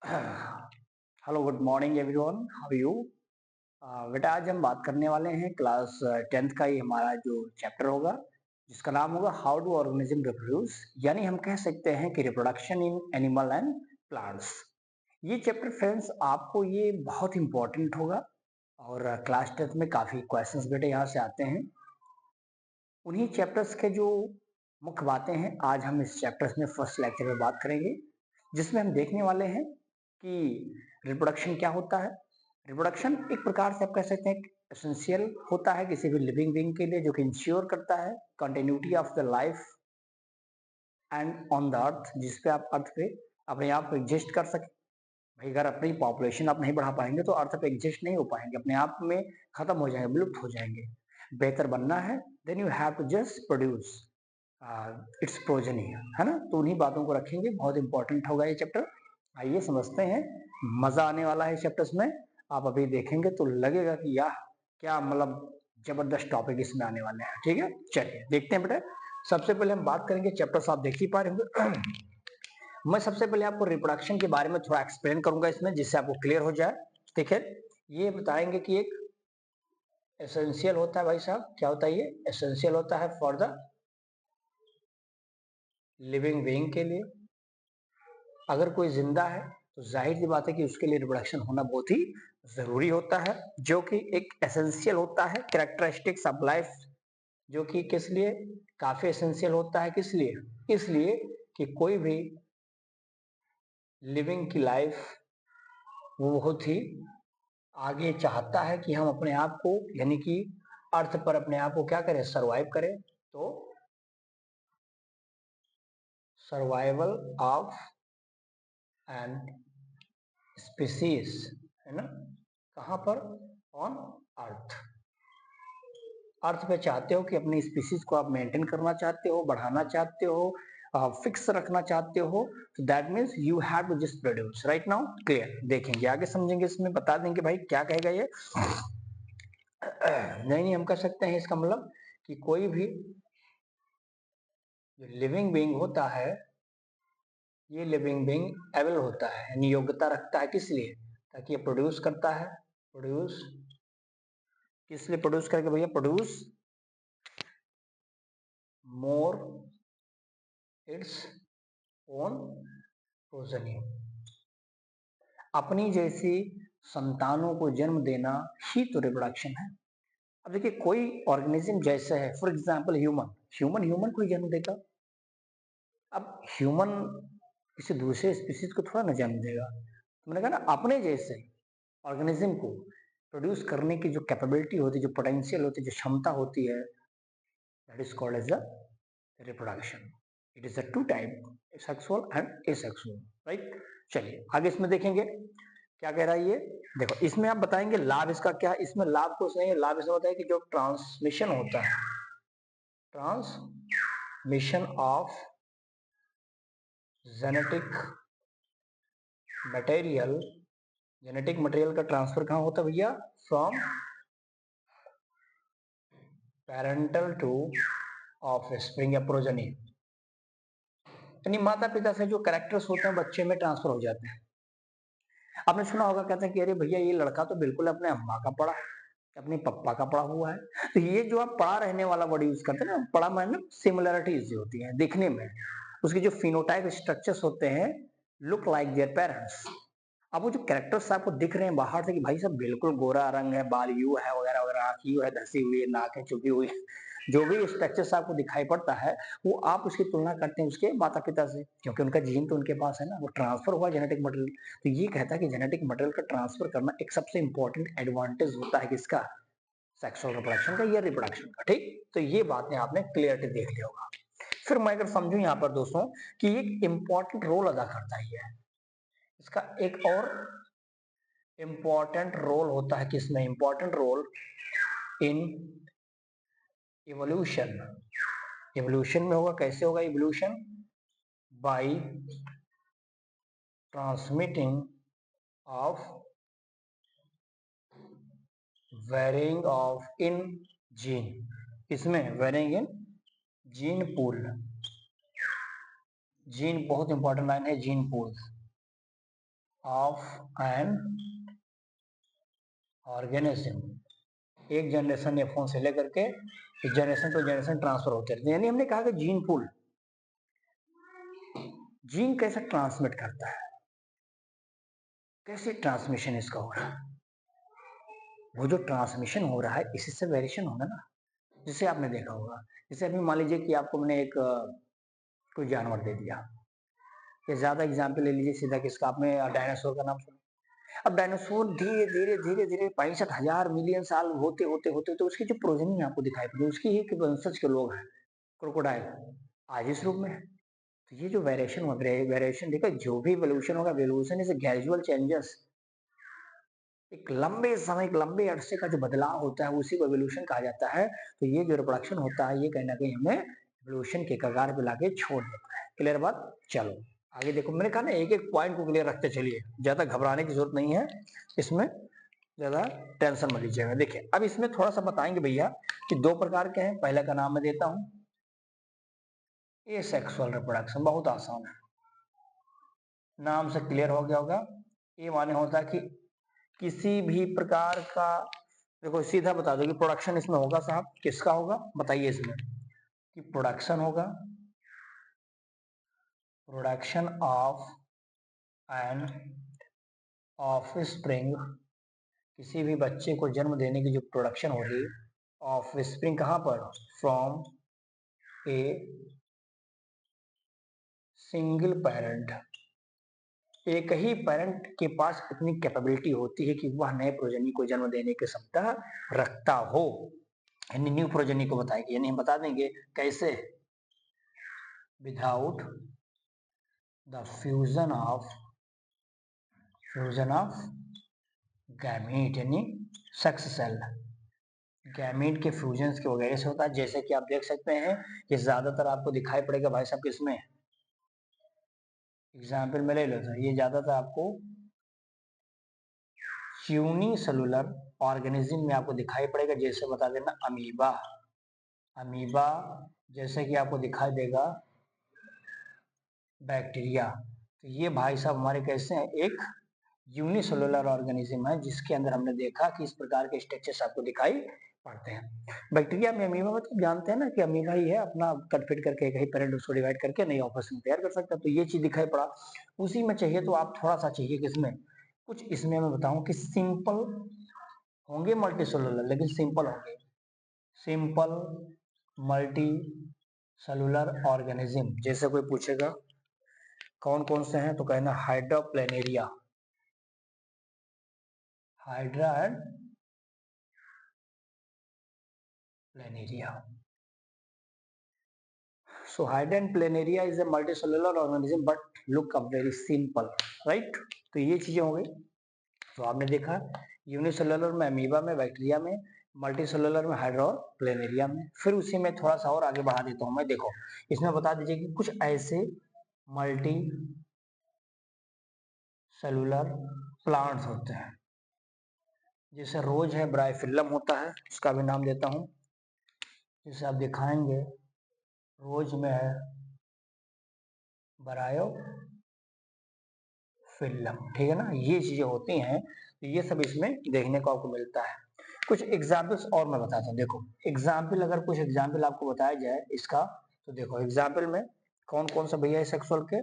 Hello, good morning everyone, how you. बेटा, आज हम बात करने वाले हैं क्लास 10th का ही हमारा जो चैप्टर होगा, जिसका नाम होगा हाउ डू ऑर्गेनिज्म रिप्रोड्यूस। यानी हम कह सकते हैं कि reproduction in animal and plants. ये चैप्टर फ्रेंड्स आपको ये बहुत इंपॉर्टेंट होगा और क्लास 10th में काफ़ी क्वेश्चंस बेटे यहाँ से आते हैं। उन्हीं चैप्टर्स के जो मुख्य बातें हैं आज हम इस चैप्टर्स में फर्स्ट लेक्चर में बात करेंगे, जिसमें हम देखने वाले हैं कि रिप्रोडक्शन क्या होता है। रिप्रोडक्शन एक प्रकार से आप कह सकते हैं एसेंशियल होता है किसी भी लिविंग बीइंग के लिए, जो कि इंश्योर करता है continuity of the life and on the earth, जिस पे आप अर्थ पे अपने आप को एग्जिस्ट कर सके। भाई, अगर अपनी पॉपुलेशन आप नहीं बढ़ा पाएंगे तो अर्थ पे एग्जिस्ट नहीं हो पाएंगे, अपने आप में खत्म हो जाएंगे, विलुप्त हो जाएंगे। बेहतर बनना है then you have to just produce its progeny, है ना। तो उन्हीं बातों को रखेंगे, बहुत इंपॉर्टेंट होगा ये चैप्टर। आइए समझते हैं, मजा आने वाला है इस चैप्टर्स में। आप अभी देखेंगे तो लगेगा कि यार क्या मतलब जबरदस्त टॉपिक इसमें आने वाले हैं। ठीक है, चलिए देखते हैं बेटा। सबसे पहले हम बात करेंगे, चैप्टर्स आप देख ही पा रहे होंगे। मैं सबसे पहले आपको रिप्रोडक्शन के बारे में थोड़ा एक्सप्लेन करूंगा इसमें, जिससे आपको क्लियर हो जाए। ठीक है, ये बताएंगे कि एक एसेंशियल होता है, भाई साहब क्या होता है ये, एसेंशियल होता है फॉर द लिविंग बीइंग के लिए। अगर कोई जिंदा है तो जाहिर सी बात है कि उसके लिए रिप्रोडक्शन होना बहुत ही जरूरी होता है, जो कि एक एसेंशियल होता है कैरेक्टरिस्टिक्स ऑफ लाइफ, जो कि किस लिए काफी एसेंशियल होता है, किस लिए, इसलिए कि कोई भी लिविंग की लाइफ वो बहुत ही आगे चाहता है कि हम अपने आप को, यानी कि अर्थ पर अपने आप को क्या करें, सरवाइव करें। तो सर्वाइवल ऑफ एंड स्पीसीज, है ना, कहां पर, ऑन अर्थ। अर्थ पे चाहते हो कि अपनी स्पीसीज को आप मेंटेन करना चाहते हो, बढ़ाना चाहते हो, फिक्स रखना चाहते हो, तो that means you have to just produce. Right now clear, देखेंगे आगे समझेंगे, इसमें बता देंगे भाई क्या कहेगा ये। नहीं नहीं, हम कह सकते हैं इसका मतलब कि कोई भी जो लिविंग बीइंग होता है, ये लिविंग बीइंग एबल होता है, यानी योग्यता रखता है, किस लिए, ताकि ये प्रोड्यूस करता है। प्रोड्यूस किस लिए प्रोड्यूस करके भैया, produce more its own progeny, अपनी जैसी संतानों को जन्म देना ही तो रिप्रोडक्शन है। अब देखिए, कोई ऑर्गेनिज्म जैसे है, फॉर एग्जांपल ह्यूमन, ह्यूमन को ही जन्म देगा। अब ह्यूमन किसी दूसरे स्पीसीज को थोड़ा ना जन्म देगा। तो मैंने कहा ना, अपने जैसे ऑर्गेनिज्म को प्रोड्यूस करने की जो कैपेबिलिटी होती है, जो पोटेंशियल होती है, जो क्षमता होती है, that is called as a reproduction. It is a two type, sexual and asexual. Right, चलिए आगे इसमें देखेंगे क्या कह रहा है ये। देखो, इसमें आप बताएंगे लाभ इसका क्या है। इसमें लाभ कुछ नहीं है, लाभ इसमें होता है कि जो ट्रांसमिशन होता है, transmission of genetic material, genetic material का ट्रांसफर कहाँ होता है भैया, from parental two of spring या प्रोजनी, यानी माता पिता से जो कैरेक्टर्स होते हैं बच्चे में ट्रांसफर हो जाते हैं। आपने सुना होगा, कहते हैं कि अरे भैया ये लड़का तो बिल्कुल अपने अम्मा का पड़ा है, अपने पप्पा का पड़ा हुआ है। तो ये जो आप पड़ा रहने वाला वर्ड यूज करते हैं ना, पड़ा मतलब सिमिलरिटीज जो होती हैं दिखने में, उसके जो फिनोटाइप स्ट्रक्चर्स होते हैं, लुक लाइक देयर पेरेंट्स। अब वो जो कैरेक्टर्स आपको दिख रहे हैं बाहर से कि भाई साहब बिल्कुल गोरा रंग है, बाल यू है, वगैरह वगैरह, आंख यू है, धसी हुई है, नाक है चुकी हुई, जो भी स्ट्रक्चर्स आपको दिखाई पड़ता है, वो आप उसकी तुलना करते हैं उसके माता पिता से, क्योंकि उनका जीन तो उनके पास है ना, वो ट्रांसफर हुआ जेनेटिक मटेरियल। तो ये कहता है कि जेनेटिक मटेरियल का ट्रांसफर करना एक सबसे इंपॉर्टेंट एडवांटेज होता है किसका, सेक्सुअल रिप्रोडक्शन का या रिप्रोडक्शन का। ठीक, तो ये बातें आपने क्लियरली देख लिया होगा। फिर मैं अगर समझूं यहाँ पर दोस्तों कि एक इंपॉर्टेंट रोल अदा करता है, इसका एक और इंपॉर्टेंट रोल होता है, किसमें, important role in evolution. Evolution में होगा, कैसे होगा evolution, by transmitting of varying of in gene, इसमें varying in gene pool. Gene बहुत इंपॉर्टेंट लाइन है, gene pool of an organism, एक जनरेशन F1 से लेकर के एक जनरेशन टू जनरेशन ट्रांसफर होते रहते हैं। यानी हमने कहा कि जीन पूल, जीन कैसे ट्रांसमिट करता है, कैसे ट्रांसमिशन इसका हो रहा है। वो जो ट्रांसमिशन हो रहा है इसी से वेरिएशन होगा ना, जिसे आपने देखा होगा। जैसे अभी मान लीजिए कि आपको मैंने एक कोई जानवर दे दिया, या ज्यादा एग्जाम्पल ले लीजिए सीधा किसका, आपने डायनासोर का नाम सुना। अब डायनासोर धीरे धीरे धीरे धीरे 65,000 मिलियन साल होते होते होते तो उसकी जो प्रोजेनी आपको दिखाई पड़ी, उसकी ही वंशज के लोग हैं क्रोकोडाइल, आज इस रूप में है। तो ये जो वेरिएशन हुआ, वेरिएशन देखा, जो भी एवोल्यूशन होगा, एवोल्यूशन इज ग्रेजुअल चेंजेस, एक लंबे समय, एक लंबे अरसे का जो बदलाव होता है उसी को एवोल्यूशन कहा जाता है। तो ये जो रिप्रोडक्शन होता है ये कहीं ना कहीं हमें एवोल्यूशन के कगार पे लाके छोड़ देता है। क्लियर बात? चलो आगे देखो, मैंने कहा ना एक एक पॉइंट को क्लियर रखते चलिए, ज्यादा घबराने की जरूरत नहीं है, इसमें ज्यादा टेंशन मत लीजिएगा। देखिए अब इसमें थोड़ा सा बताएंगे भैया कि दो प्रकार के हैं। पहला का नाम मैं देता हूं एसेक्सुअल रिप्रोडक्शन, बहुत आसान है, नाम से क्लियर हो गया होगा। ये माने होता है कि किसी भी प्रकार का, देखो सीधा बता दो कि प्रोडक्शन इसमें होगा साहब, किसका होगा बताइए इसमें, कि प्रोडक्शन होगा, प्रोडक्शन ऑफ एन ऑफस्प्रिंग, किसी भी बच्चे को जन्म देने की जो प्रोडक्शन हो रही, ऑफस्प्रिंग कहां पर, फ्रॉम ए सिंगल पेरेंट, एक ही पेरेंट के पास इतनी कैपेबिलिटी होती है कि वह नए प्रोजनी को जन्म देने की क्षमता रखता हो, यानी न्यू प्रोजनी को बताएगी। यानी हम बता देंगे कैसे, without the fusion of gamete, यानी सेक्स सेल, गैमीट के फ्यूजन के वगैरह से होता है। जैसे कि आप देख सकते हैं कि ज्यादातर आपको दिखाई पड़ेगा भाई साहब किसमें, एग्जाम्पल में ले लो तो ये ज्यादातर आपको यूनिसेलुलर ऑर्गेनिज्म में आपको दिखाई पड़ेगा। जैसे बता देना अमीबा, अमीबा जैसे कि आपको दिखाई देगा बैक्टीरिया। तो ये भाई साहब हमारे कैसे हैं, एक यूनिसेलुलर ऑर्गेनिज्म है जिसके अंदर हमने देखा कि इस प्रकार के स्ट्रक्चर्स आपको दिखाई पड़ते हैं। बैक्टीरिया में, अमीबा में तो जानते हैं ना कि अमीबा ही है, अपना कट फिट करके एक ही पेरेंट उसको डिवाइड करके नई ऑपरेशन तैयार कर सकता है। तो ये चीज दिखाई पड़ा, उसी में चाहिए तो आप थोड़ा सा चाहिए किसमें, कुछ इसमें मैं बताऊं कि सिंपल होंगे मल्टी सेलुलर, लेकिन सिंपल होंगे, सिंपल मल्टी सेलुलर ऑर्गेनिज्म। जैसे कोई पूछेगा कौन कौन से हैं तो कहना hydra planaria, hydra and planaria. So hydra and planaria is a multicellular organism but look up very simple, right? तो ये चीजें हो गई। तो आपने देखा यूनिसेलुलर में अमीबा में, बैक्टीरिया में, मल्टीसेलुलर में हाइड्रा और प्लेनेरिया में। फिर उसी में थोड़ा सा और आगे बढ़ा देता हूं मैं। देखो इसमें बता दीजिए कि कुछ ऐसे मल्टी सेलुलर प्लांट्स होते हैं, जैसे रोज है, ब्राइफिल्लम होता है, उसका भी नाम देता हूं। जैसे आप दिखाएंगे रोज में है ब्रायो फिल्म, ठीक है ना, ये चीजें होती हैं। तो ये सब इसमें देखने को आपको मिलता है। कुछ एग्जाम्पल्स और मैं बताता हूँ। देखो एग्जाम्पल, अगर कुछ एग्जाम्पल आपको बताया जाए इसका, तो देखो एग्जाम्पल में कौन कौन सा भैया है सेक्सुअल के,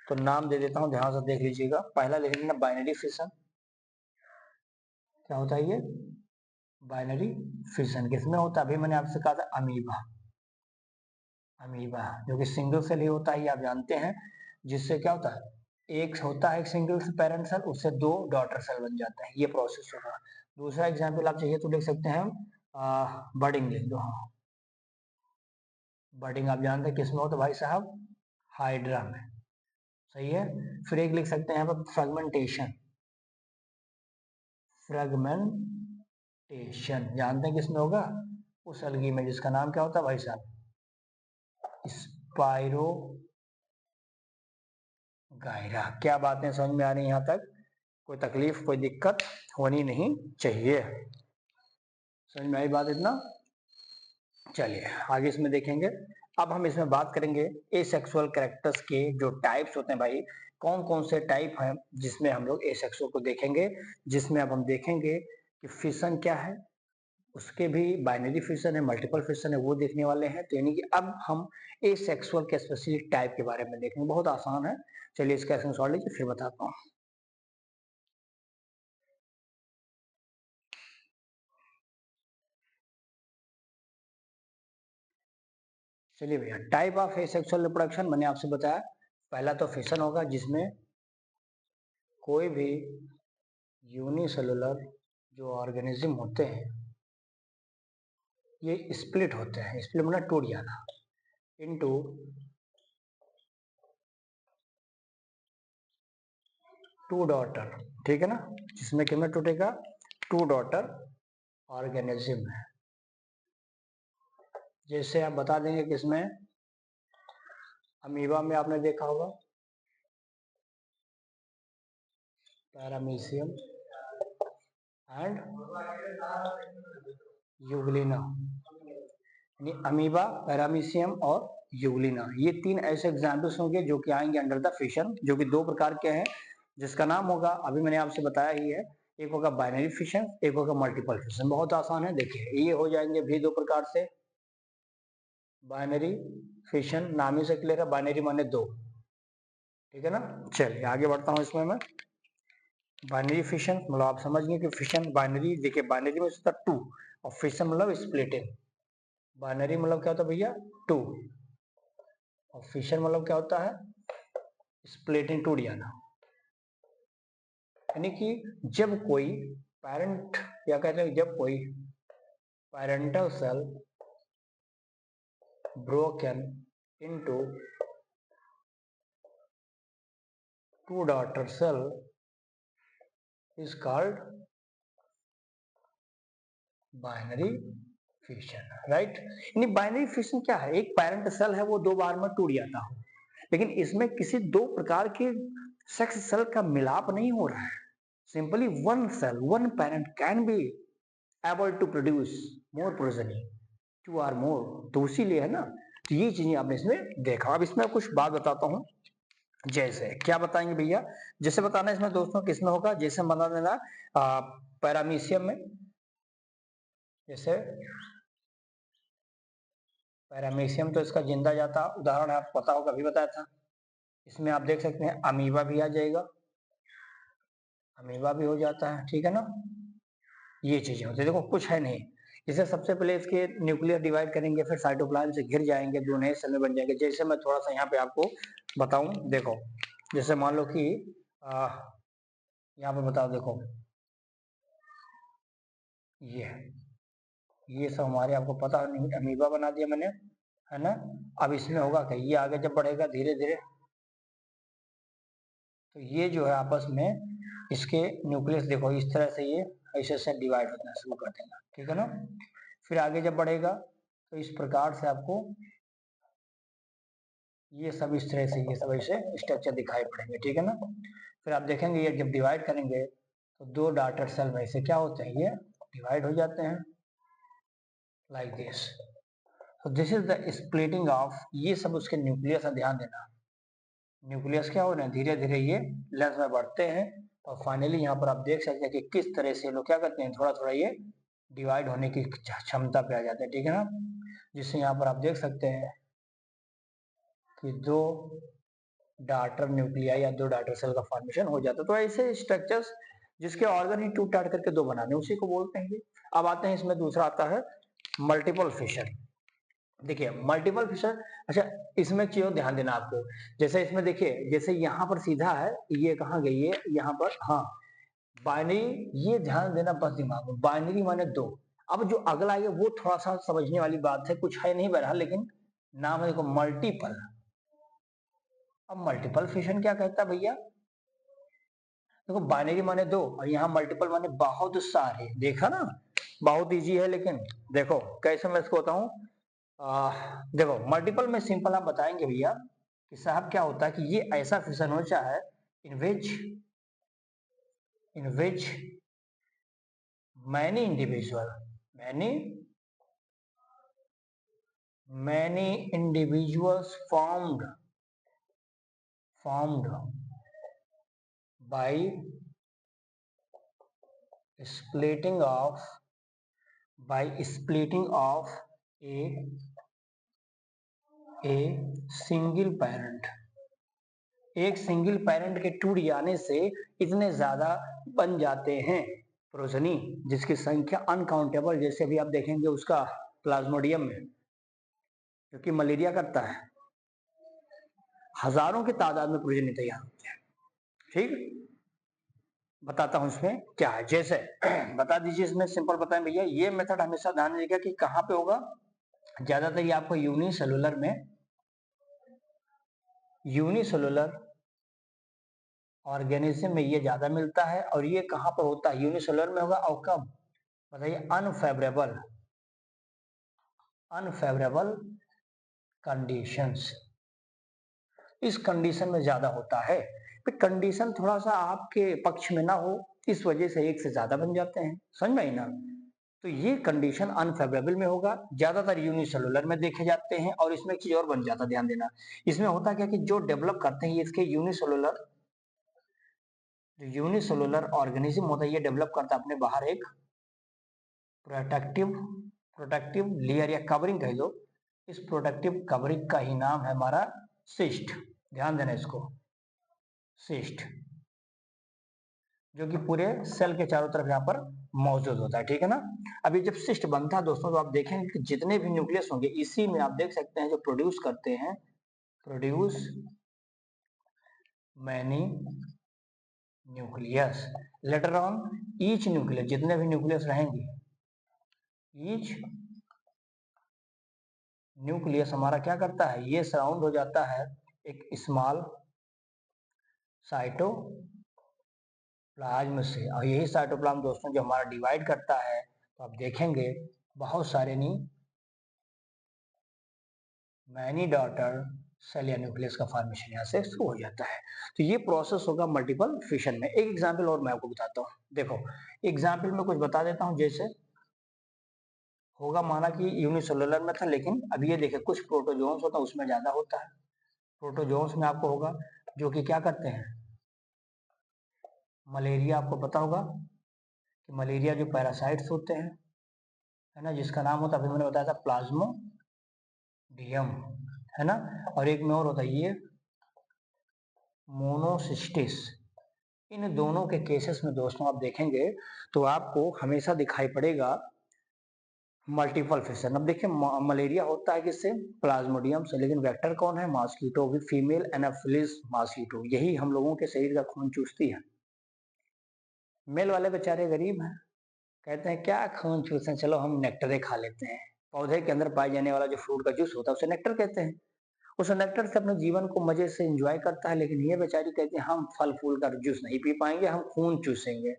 तो नाम दे देता हूँ, ध्यान से देख लीजिएगा। पहला लिख लेना बाइनरी फिशन, क्या होता है ये, बाइनरी फिशन किसमें होता है, अभी मैंने आपसे कहा था अमीबा, अमीबा जो कि सिंगल सेल ही होता है, ये आप जानते हैं। जिससे क्या होता है, एक होता है एक सिंगल पेरेंट सेल, उससे दो डॉटर सेल बन जाता है, ये प्रोसेस होगा। दूसरा एग्जांपल आप चाहिए तो लिख सकते हैं हम बडिंग लिख दो, हाँ बडिंग आप जानते हैं किसमें होता है भाई साहब, हाइड्रा में, सही है। फिर एक लिख सकते हैं यहाँ पर फ्रेगमेंटेशन, फ्रेगमेंटेशन जानते हैं किसमें होगा, उस अलगी में जिसका नाम क्या होता है भाई साहब, स्पाइरो गायरा। क्या बातें समझ में आ रही हैं यहाँ तक, कोई तकलीफ कोई दिक्कत होनी नहीं चाहिए, समझ में आई बात इतना। चलिए आगे इसमें देखेंगे। अब हम इसमें बात करेंगे एसेक्सुअल कैरेक्टर्स के जो टाइप्स होते हैं भाई, कौन कौन से टाइप हैं जिसमें हम लोग एसेक्सुअल को देखेंगे, जिसमें अब हम देखेंगे कि फिशन क्या है, उसके भी बाइनरी फिशन है, मल्टीपल फिशन है, वो देखने वाले हैं। तो यानी कि अब हम एसेक्सुअल के स्पेसिफिक टाइप के बारे में देखेंगे, बहुत आसान है। चलिए इसका स्क्रीनशॉट लीजिए फिर बताता हूँ। चलिए भैया, टाइप ऑफ एसेक्सुअल रिप्रोडक्शन मैंने आपसे बताया, पहला तो फिशन होगा जिसमें कोई भी यूनिसेलुलर जो ऑर्गेनिज्म होते हैं ये स्प्लिट होते हैं, स्प्लिट मतलब टूट जाना, इनटू टू डॉटर, ठीक है ना, जिसमें कितना टूटेगा, टू डॉटर ऑर्गेनिज्म है। जैसे आप बता देंगे कि इसमें अमीबा में आपने देखा होगा paramecium and Euglena, amoeba, paramecium और यूग्लिना, ये तीन ऐसे एग्जाम्पल्स होंगे जो कि आएंगे अंडर द फिशन, जो कि दो प्रकार के हैं, जिसका नाम होगा अभी मैंने आपसे बताया ही है, एक होगा बाइनरी फिशन, एक होगा मल्टीपल फिशन। बहुत आसान है, देखिए ये हो जाएंगे भी दो प्रकार से, बाइनरी फिशन नाम ही से क्लियर है, बाइनरी माने दो, ठीक है ना। चलिए आगे बढ़ता हूँ इसमें मैं। बाइनरी फिशन मतलब आप समझ गए कि फिशन बाइनरी, देखिए बाइनरी में होता है टू, और फिशन मतलब स्प्लिटिंग। बाइनरी मतलब क्या होता है भैया, टू, और फिशन मतलब क्या होता है, स्प्लिटिंग, टूट जाना। यानी कि जब कोई पेरेंट, या कहते हैं जब कोई parental cell broken into two daughter cell is called binary fission, right. यानी बाइनरी फिशन क्या है, एक पेरेंट सेल है वो दो बार में टूट जाता हो, लेकिन इसमें किसी दो प्रकार के सेक्स सेल का मिलाप नहीं हो रहा है, simply one cell, one parent can be able to produce more progeny, two or more, तो इसीलिए है ना। तो ये चीजें आपने इसमें देखा। अब इसमें कुछ बात बताता हूँ, जैसे क्या बताएंगे भैया, जैसे बताना इसमें दोस्तों किसमें होगा, जैसे बता देना पैरामीशियम में, जैसे पैरामीशियम तो इसका जिंदा जाता उदाहरण है, आपको पता होगा, अभी बताया था। इसमें आप देख सकते हैं अमीबा भी आ जाएगा, अमीबा भी हो जाता है, ठीक है ना। ये चीजें होती है, देखो कुछ है नहीं, इसे सबसे पहले इसके न्यूक्लियर डिवाइड करेंगे, फिर साइटोप्लाज्म से घिर जाएंगे, दो नए सेल में बन जाएंगे। जैसे मैं थोड़ा सा यहाँ पे आपको बताऊं, देखो जैसे मान लो कि यहाँ पे बताओ, देखो ये सब हमारे, आपको पता नहीं, अमीबा बना दिया मैंने, है ना। अब इसमें होगा क्या, ये आगे जब बढ़ेगा धीरे धीरे, तो ये जो है आपस में इसके न्यूक्लियस देखो इस तरह से ये ऐसे ऐसे डिवाइड होना शुरू कर देगा, ठीक है ना। फिर आगे जब बढ़ेगा तो इस प्रकार से आपको ये सब इस तरह से, ये सब ऐसे स्ट्रक्चर दिखाई पड़ेंगे, ठीक है ना। फिर आप देखेंगे ये जब डिवाइड करेंगे तो दो डॉटर सेल में से क्या होते हैं, ये डिवाइड हो जाते हैं लाइक दिस। तो this is the splitting of, ये सब उसके न्यूक्लियस है, ध्यान देना, न्यूक्लियस क्या हो रहे हैं, धीरे धीरे ये लेंथ में बढ़ते हैं, और फाइनली यहाँ पर आप देख सकते हैं कि किस तरह से लोग क्या करते हैं, थोड़ा थोड़ा ये डिवाइड होने की क्षमता पे आ जाते हैं, ठीक है ना। जिससे यहाँ पर आप देख सकते हैं कि दो डाटर न्यूक्लिया या दो डाटर सेल का फॉर्मेशन हो जाता है। तो ऐसे स्ट्रक्चर्स जिसके ऑर्गन ही टूट टाट करके दो बना दें, उसी को बोलते हैं। अब आते हैं इसमें दूसरा आता है मल्टीपल फिशन। देखिए मल्टीपल फिशर, अच्छा इसमें एक चीज और ध्यान देना आपको, जैसे इसमें देखिए, जैसे यहाँ पर सीधा है, ये कहाँ गई है, यहाँ पर, हाँ बाइनरी, ये ध्यान देना बस दिमाग में, बाइनरी माने दो। अब जो अगला है वो थोड़ा सा समझने वाली बात है, कुछ है नहीं बहरहाल, लेकिन नाम है देखो मल्टीपल। अब मल्टीपल फिशन क्या कहता है भैया, देखो बाइनरी माने दो, और यहाँ मल्टीपल माने बहुत सारे, देखा ना, बहुत इजी है। लेकिन देखो कैसे मैं इसको बताऊं, देखो मल्टीपल में सिंपल आप बताएंगे भैया कि साहब क्या होता है कि ये ऐसा फिशन होता है in which many individual, many many individuals formed by splitting of a single parent. एक सिंगल पेरेंट के टूट जाने से इतने ज्यादा बन जाते हैं प्रोजनी जिसकी संख्या अनकाउंटेबल, जैसे अभी आप देखेंगे उसका प्लाज्मोडियम में जो कि मलेरिया करता है, हजारों की तादाद में प्रोजनी तैयार होते हैं। ठीक, बताता हूं इसमें क्या है। जैसे बता दीजिए, इसमें सिंपल बताएं भैया, ये मेथड हमेशा ध्यान दीजिएगा कि कहां पे होगा। ज्यादातर ये आपको यूनिसेलुलर ऑर्गेनिज्म में ये ज्यादा मिलता है। और ये कहां पर होता है? यूनिसेलुलर में होगा। और कब बताइए? अनफेवरेबल कंडीशंस, इस कंडीशन में ज्यादा होता है। तो कंडीशन थोड़ा सा आपके पक्ष में ना हो, इस वजह से एक से ज्यादा बन जाते हैं। समझ में आई ना? तो ये कंडीशन अनफेवरेबल में होगा, ज्यादातर यूनिसेलुलर में देखे जाते हैं। और इसमें एक चीज और बन जाता, ध्यान देना, इसमें होता क्या कि जो डेवलप करते हैं इसके यूनिसेलुलर ऑर्गेनिज्म होता है, ये डेवलप करता है अपने बाहर एक प्रोटेक्टिव लेयर या कवरिंग कह लो। इस प्रोटेक्टिव कवरिंग का ही नाम है हमारा सिस्ट। ध्यान देना इसको, सिस्ट, जो कि पूरे सेल के चारों तरफ यहाँ पर मौजूद होता है। ठीक है ना? अभी जब सिस्ट बनता है दोस्तों, तो आप देखेंगे कि जितने भी न्यूक्लियस होंगे इसी में आप देख सकते हैं जो प्रोड्यूस करते हैं, produce many nucleus. Later on each nucleus, जितने भी न्यूक्लियस रहेंगे, ईच न्यूक्लियस हमारा क्या करता है? ये सराउंड हो जाता है एक स्मॉल साइटोप्लाज्म से। और यही साइटोप्लाज्म दोस्तों जो हमारा डिवाइड करता है, तो आप देखेंगे बहुत सारे मैनी डॉटर सेल या न्यूक्लियस का फॉर्मेशन यहाँ से शुरू हो जाता है। तो ये प्रोसेस होगा मल्टीपल फिशन में। एक एग्जांपल और मैं आपको बताता हूँ। देखो, एग्जांपल में कुछ बता देता हूँ। जैसे होगा, माना कि यूनिसेलुलर में था, लेकिन अब ये देखिए कुछ प्रोटोजोन्स होता है उसमें ज्यादा होता है। प्रोटोजोन्स में आपको होगा जो कि क्या करते हैं? मलेरिया, आपको पता होगा कि मलेरिया जो पैरासाइट्स होते हैं, है ना, जिसका नाम होता है, अभी मैंने बताया था प्लाज्मोडियम, है ना। और एक में और होता है ये मोनोसिस्टिस। इन दोनों के केसेस में दोस्तों आप देखेंगे तो आपको हमेशा दिखाई पड़ेगा मल्टीपल फिशन। अब देखिए, मलेरिया होता है किससे? प्लाज्मोडियम से। लेकिन वेक्टर कौन है? Mosquito, with female Anopheles mosquito. यही हम लोगों के शरीर का खून चूसती है। मेल वाले बेचारे गरीब हैं, कहते हैं क्या खून चूसें, चलो हम नेक्टरे खा लेते हैं। पौधे के अंदर पाए जाने वाला जो फ्रूट का जूस होता है उसे नेक्टर कहते हैं। उस नेक्टर से अपने जीवन को मजे से एंजॉय करता है। लेकिन ये बेचारी कहती है हम फल फूल का जूस नहीं पी पाएंगे, हम खून चूसेंगे।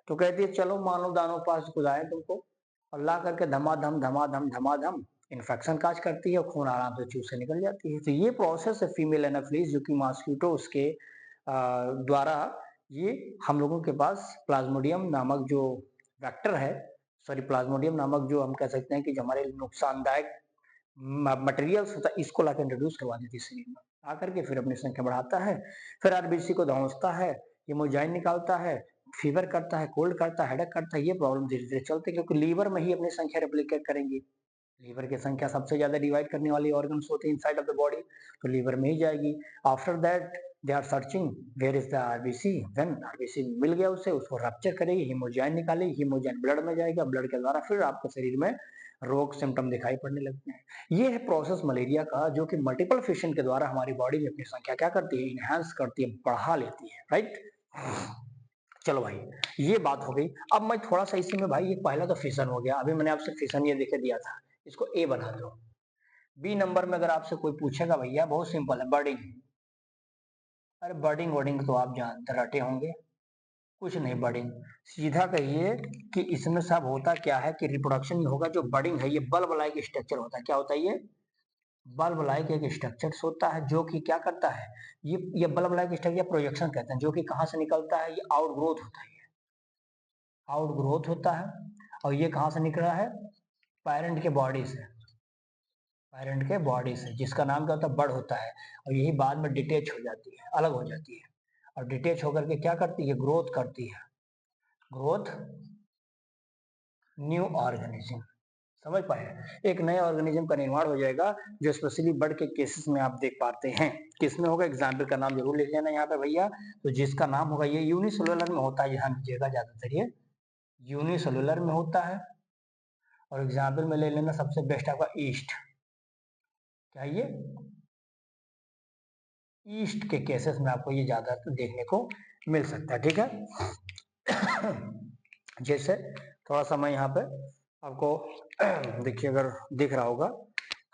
तो कहती है चलो मानो दानों पास खुदाए तुमको, और ला करके धमाधम धमाधम धमाधम इन्फेक्शन काज करती है और खून आराम से चूस से निकल जाती है। तो ये प्रोसेस है फीमेल एनाफिलिस, जो कि मॉस्किटो उसके द्वारा ये हम लोगों के पास प्लाज्मोडियम नामक जो वेक्टर है, सॉरी प्लाज्मोडियम नामक जो हम कह सकते हैं कि जो हमारे नुकसानदायक मटेरियल्स होता है, इसको लाकर इंट्रोड्यूस करवा देती है शरीर में, आकर के फिर अपनी संख्या बढ़ाता है, फिर आरबीसी को धौंसता है, हिमोजाइन निकालता है, फीवर करता है, कोल्ड करता है, हेडेक करता है। ये प्रॉब्लम धीरे धीरे चलती है क्योंकि लीवर में ही अपनी संख्या रेप्लिकेट करेंगी। लीवर की संख्या सबसे ज्यादा डिवाइड करने वाली ऑर्गन्स होते हैं इनसाइड ऑफ द बॉडी, तो लीवर में ही जाएगी। After that they are searching where is the RBC, then RBC मिल गया उसे, उसको रप्चर करेगी, हिमोजाइन निकालेगी, हिमोजाइन ब्लड में जाएगा, ब्लड के द्वारा फिर आपके शरीर में रोग सिम्टम दिखाई पड़ने लगते हैं। ये है प्रोसेस मलेरिया का, जो कि मल्टीपल फिशन के द्वारा हमारी बॉडी में अपनी संख्या क्या करती है? इनहेंस करती है, बढ़ा लेती है। राइट, चलो भाई, ये बात हो गई। अब मैं थोड़ा सा इसी में भाई, ये पहला तो फिशन हो गया, अभी मैंने आपसे फिशन ये देखे दिया था, इसको ए बना दो। बी नंबर में अगर आपसे कोई पूछेगा भैया, बहुत सिंपल है, बर्डिंग। अरे बर्डिंग वर्डिंग तो आप जानते रटे होंगे, कुछ नहीं बर्डिंग, सीधा कहिए कि इसमें सब होता क्या है कि रिप्रोडक्शन होगा। जो बर्डिंग है ये बल्ब लाइक स्ट्रक्चर होता है। क्या होता है ये? बल्ब लाइक एक स्ट्रक्चर होता है जो कि क्या करता है? ये बल्ब लाइक स्ट्रक्चर प्रोजेक्शन कहते हैं, जो कि कहाँ से निकलता है? ये आउटग्रोथ होता है, आउटग्रोथ होता है। और ये कहाँ से निकला है? पेरेंट के बॉडी से। पेरेंट के बॉडी से, जिसका नाम क्या होता है, बड होता है, और यही बाद में डिटेच हो जाती है, अलग हो जाती है, और डिटेच होकर के क्या करती है, ग्रोथ करती है, ग्रोथ न्यू ऑर्गेनिज्म। समझ पाए, एक नए ऑर्गेनिज्म का निर्माण हो जाएगा, जो स्पेशली बर्ड के केसेस में आप देख पाते हैं। किसमें होगा, एग्जाम्पल का नाम जरूर लिख लेना यहाँ पे भैया। तो जिसका नाम होगा, ये यूनिसेलुलर में होता है, ध्यान दीजिएगा, ज्यादातर ये यूनिसेलुलर में होता है। और एग्जाम्पल में ले लेना सबसे बेस्ट आपका ईस्ट, क्या ये ईस्ट के केसेस में आपको ये ज्यादातर देखने को मिल सकता है, ठीक है। जैसे थोड़ा सा मैं यहाँ पे आपको देखिए, अगर दिख रहा होगा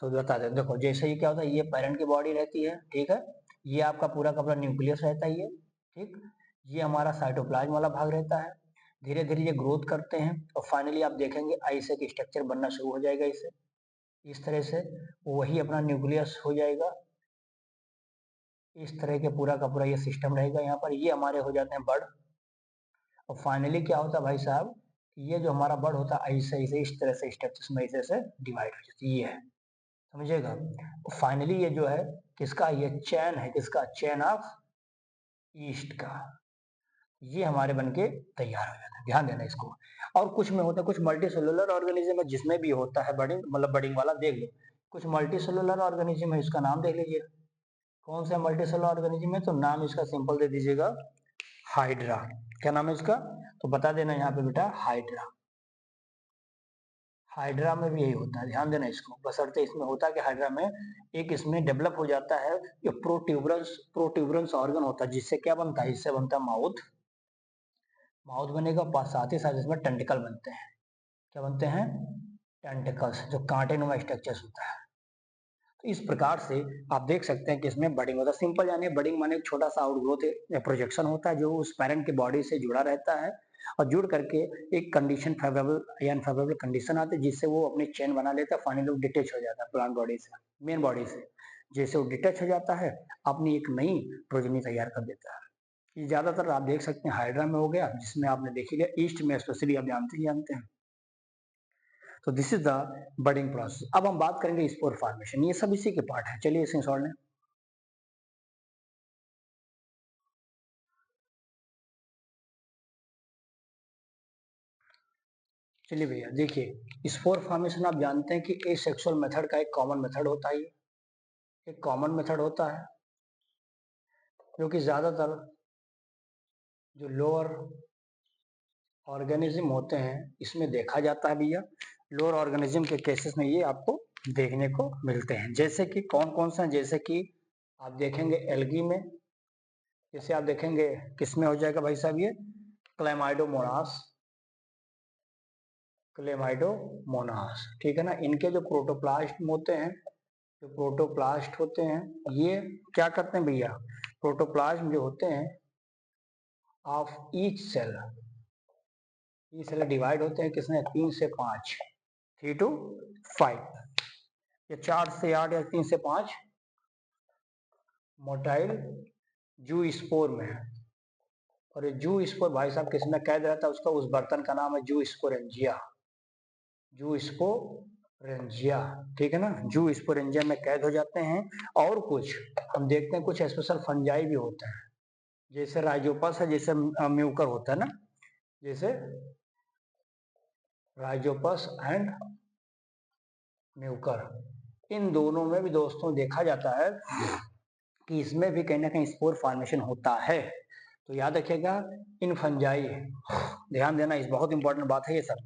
तो बता दें। देखो जैसे ये क्या होता है, ये पेरेंट की बॉडी रहती है, ठीक है, ये आपका पूरा का पूरा न्यूक्लियस रहता है, ये ठीक, ये हमारा साइटोप्लाज्म वाला भाग रहता है। धीरे धीरे ये ग्रोथ करते हैं और फाइनली आप देखेंगे आइस एक स्ट्रक्चर बनना शुरू हो जाएगा इसे, इस तरह से वही अपना न्यूक्लियस हो जाएगा। इस तरह के पूरा का पूरा ये सिस्टम रहेगा यहाँ पर, ये हमारे हो जाते हैं बर्ड। और फाइनली क्या होता है भाई साहब, ये जो हमारा बर्ड होता है ऐसे ऐसे इस तरह से स्ट्रक्चर्स में ऐसे से डिवाइड हो जाती है, ये है, समझिएगा। फाइनली ये जो है किसका, ये चैन है, किसका, चैन ऑफ ईस्ट का, ये हमारे बन के तैयार हो जाता है, ध्यान देना इसको। और कुछ में होता है, कुछ मल्टी सेलुलर ऑर्गेनिज्म है जिसमें भी होता है बडिंग, मतलब बडिंग वाला देख लो। कुछ मल्टी सेलुलर ऑर्गेनिज्म है, इसका नाम देख लीजिए, कौन सा मल्टी सेलुलर ऑर्गेनिज्म है, तो नाम इसका सिंपल दे दीजिएगा, हाइड्रा। क्या नाम है इसका, तो बता देना यहाँ पे बेटा, हाइड्रा। हाइड्रा में भी यही होता है, ध्यान देना इसको, बशर्ते इसमें होता है कि हाइड्रा में एक इसमें डेवलप हो जाता है ये प्रोट्यूबरेंस ऑर्गन होता है, जिससे क्या बनता है, इससे बनता है माउथ। माउथ बनेगा, साथ ही साथ इसमें टेंटिकल बनते हैं, क्या बनते हैं, टेंटिकल्स, जो कांटे नुमा स्ट्रक्चर्स होता है। तो इस प्रकार से आप देख सकते हैं कि इसमें बडिंग होता है। सिंपल यानी बडिंग माने एक छोटा सा आउटग्रोथ प्रोजेक्शन होता है, जो उस पेरेंट के बॉडी से जुड़ा रहता है, और जुड़ करके एक कंडीशन फेवरेबल या अनफेवरेबल कंडीशन आती है, जिससे वो अपनी चेन बना लेता है, फाइनली वो डिटेच हो जाता है प्लांट बॉडी से, मेन बॉडी से। जैसे वो डिटेच हो जाता है, अपनी एक नई प्रोजेनी तैयार कर देता है। ये ज्यादातर आप देख सकते हैं हाइड्रा में हो गया, जिसमें आपने देखी गया, ईस्ट में स्पेशली आप जानते हैं। तो this is the budding process. अब हम बात करेंगे स्पोर फॉर्मेशन, ये सब इसी के पार्ट है, चलिए इसे सॉल्व लें। चलिए भैया देखिए, स्पोर फॉर्मेशन आप जानते हैं कि एसेक्सुअल मेथड का एक कॉमन मेथड होता है, एक कॉमन मेथड होता है, जो कि ज्यादातर जो लोअर ऑर्गेनिज्म होते हैं इसमें देखा जाता है भैया। लोअर ऑर्गेनिज्म के केसेस में ये आपको देखने को मिलते हैं, जैसे कि कौन कौन सा, जैसे कि आप देखेंगे एल्गी में, जैसे आप देखेंगे किसमें हो जाएगा भाई साहब, ये क्लेमाइडोमोनास, क्लेमाइडोमोनास, ठीक है ना। इनके जो प्रोटोप्लास्ट होते हैं, जो प्रोटोप्लास्ट होते हैं, ये क्या करते हैं भैया, प्रोटोप्लाज्म जो होते हैं ऑफ ईच सेल, ये सेल डिवाइड होते हैं किसने, 3 से 5, 3 to 5, या 4 से 8 या 3 से 5 मोटाइल जू स्पोर में है। और ये जू स्पोर भाई साहब किसमें कैद रहता है, उसका उस बर्तन का नाम है जू स्पोरेंजिया, जू स्पोरेंजिया, ठीक है ना, जू स्पोरेंजिया में कैद हो जाते हैं। और कुछ हम देखते हैं, कुछ स्पेशल फंजाई भी होते हैं, जैसे राइजोपस है, जैसे म्यूकर होता है ना, जैसे राइजोपस एंड म्यूकर, इन दोनों में भी दोस्तों देखा जाता है कि इसमें भी कहीं ना कहीं स्पोर फॉर्मेशन होता है। तो याद रखिएगा, इन फंजाई, ध्यान देना, इस बहुत इंपॉर्टेंट बात है ये सब,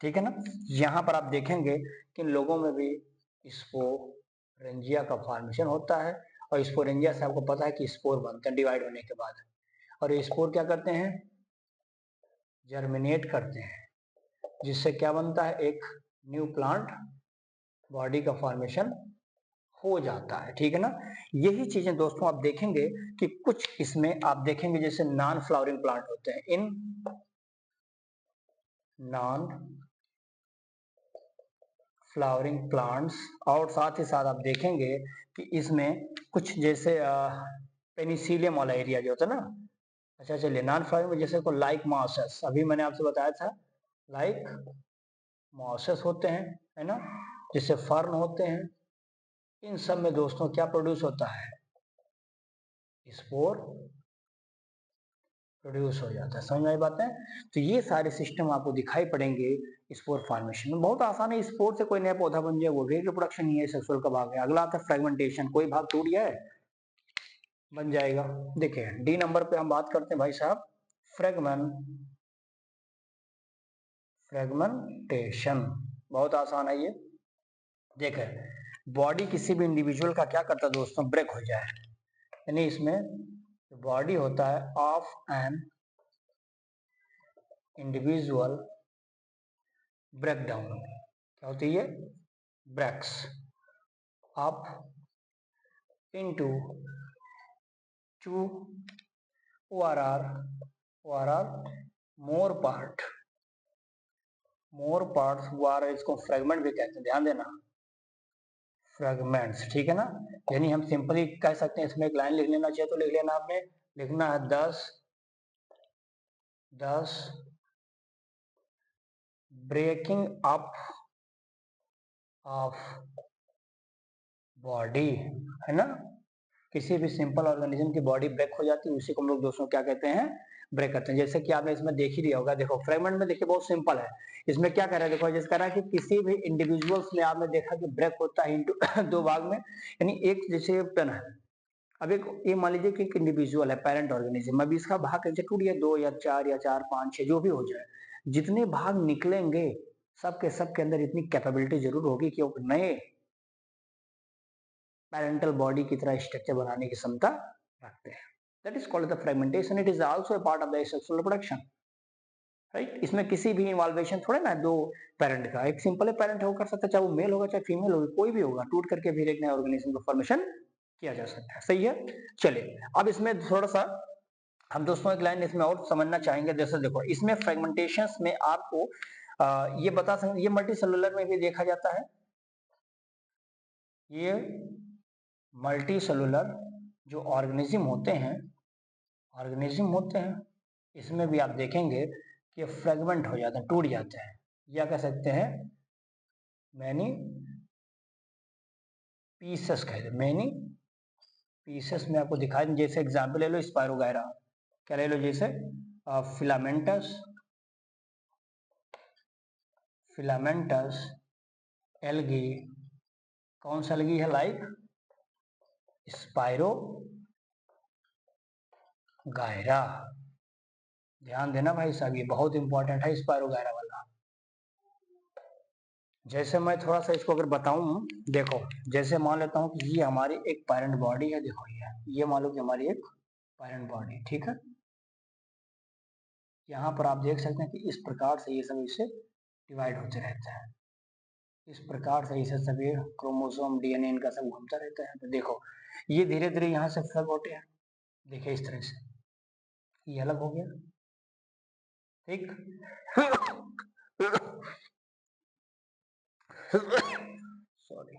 ठीक है ना। यहाँ पर आप देखेंगे कि इन लोगों में भी स्पोरेंजिया का फॉर्मेशन होता है, और स्पोरेंजिया से आपको पता है कि स्पोर बनते हैं डिवाइड होने के बाद, और ये स्पोर क्या करते हैं, जर्मिनेट करते हैं, जिससे क्या बनता है, एक न्यू प्लांट बॉडी का फॉर्मेशन हो जाता है, ठीक है ना। यही चीजें दोस्तों आप देखेंगे कि कुछ इसमें आप देखेंगे जैसे नॉन फ्लावरिंग प्लांट होते हैं, इन नॉन फ्लावरिंग प्लांट्स, और साथ ही साथ आप देखेंगे कि इसमें कुछ जैसे पेनिसिलियम वाला एरिया जो होता है ना। अच्छा चलिए, नॉन फ्लावरिंग में जैसे को लाइक मॉसेस, अभी मैंने आपसे बताया था, लाइक मॉसेस होते हैं, है ना, जैसे फर्न होते हैं, इन सब में दोस्तों क्या प्रोड्यूस होता है, स्पोर प्रोड्यूस हो जाता है। समझ में आई बात है? तो ये सारे सिस्टम आपको दिखाई पड़ेंगे स्पोर फॉर्मेशन में। बहुत आसान है, स्पोर से कोई नया पौधा बन जाए, वो भी रिप्रोडक्शन ही है, सेक्सुअल का भाग है। अगला आता है फ्रेगमेंटेशन, कोई भाग टूट गया है बन जाएगा। देखिए डी नंबर पे हम बात करते हैं भाई साहब, फ्रेगमेंटेशन। बहुत आसान है ये। देखे बॉडी किसी भी इंडिविजुअल का क्या करता है दोस्तों, ब्रेक हो जाए, यानी इसमें बॉडी होता है of an individual break down, क्या होती है, breaks up into two ORR more parts ORR, इसको फ्रेगमेंट भी कहते हैं, ध्यान देना, फ्रेगमेंट्स, ठीक है ना। यानी हम सिंपली कह सकते हैं, इसमें एक लाइन लिख लेना चाहिए तो लिख लेना, आपने लिखना है 10 ब्रेकिंग अप ऑफ बॉडी, है ना। किसी भी सिंपल ऑर्गेनिज्म की बॉडी ब्रेक हो जाती है, उसी को हम लोग दोस्तों क्या कहते हैं, ब्रेक करते हैं। जैसे कि आपने इसमें देख ही लिया होगा, देखो फ्रेगमेंट में देखिए बहुत सिंपल है। इसमें क्या कह रहा है, देखो जैसे कह रहा है कि किसी भी इंडिविजुअल्स में आपने देखा कि ब्रेक होता है इंटू दो भाग में, यानी एक जैसे पेन है, अब एक ये मान लीजिए कि एक इंडिविजुअल है पेरेंट ऑर्गेनिज्म, अभी इसका भाग कैसे टूट गया, 2 या 4 या 4 5 6 जो भी हो जाए, जितने भाग निकलेंगे सबके अंदर इतनी कैपेबिलिटी जरूर होगी कि वो नए पैरेंटल बॉडी की तरह स्ट्रक्चर बनाने की क्षमता रखते हैं। That is called the fragmentation, it is also a part of the sexual reproduction, right. इसमें किसी भी इन्वॉल्वेशन थोड़े ना दो पेरेंट का, एक सिंपल पेरेंट होकर सकता है, चाहे वो मेल होगा चाहे फीमेल होगी, कोई भी होगा, टूट करके फिर एक नया ऑर्गेनिज्म का फॉर्मेशन किया जा सकता है। सही है, चलिए अब इसमें थोड़ा सा हम दोस्तों एक लाइन इसमें और समझना चाहेंगे। जैसे देखो इसमें फ्रेगमेंटेशन में आपको ये बता सकते, ये मल्टी सेलुलर में भी देखा जाता है, ये मल्टी सेलुलर जो ऑर्गेनिज्म होते हैं, इसमें भी आप देखेंगे कि फ्रेगमेंट हो जाते हैं, टूट जाते हैं, या कह सकते हैं मैनी पीसेस, कहते मैनी पीसेस में आपको दिखाई दें। जैसे एग्जांपल ले लो स्पायरोगायरा, क्या ले लो, जैसे फिलामेंटस एल्गी, कौन सा एल्गी है, लाइक स्पायरो गायरा। ध्यान देना भाई साहब, ये बहुत इंपॉर्टेंट है स्पायरो गायरा वाला। जैसे मैं थोड़ा सा इसको अगर बताऊं, देखो जैसे मान लेता हूं कि ये हमारी एक पैरेंट बॉडी है, देखो ये मान लो कि हमारी एक पैरेंट बॉडी, ठीक है। यहाँ पर आप देख सकते हैं कि इस प्रकार से ये सब इससे डिवाइड होते रहते हैं, इस प्रकार से इसे सभी क्रोमोसोम डीएनए इनका सब घूमता रहता है। तो देखो ये धीरे धीरे यहाँ से अलग होते हैं, देखिए इस तरह से ये अलग हो गया, ठीक सॉरी।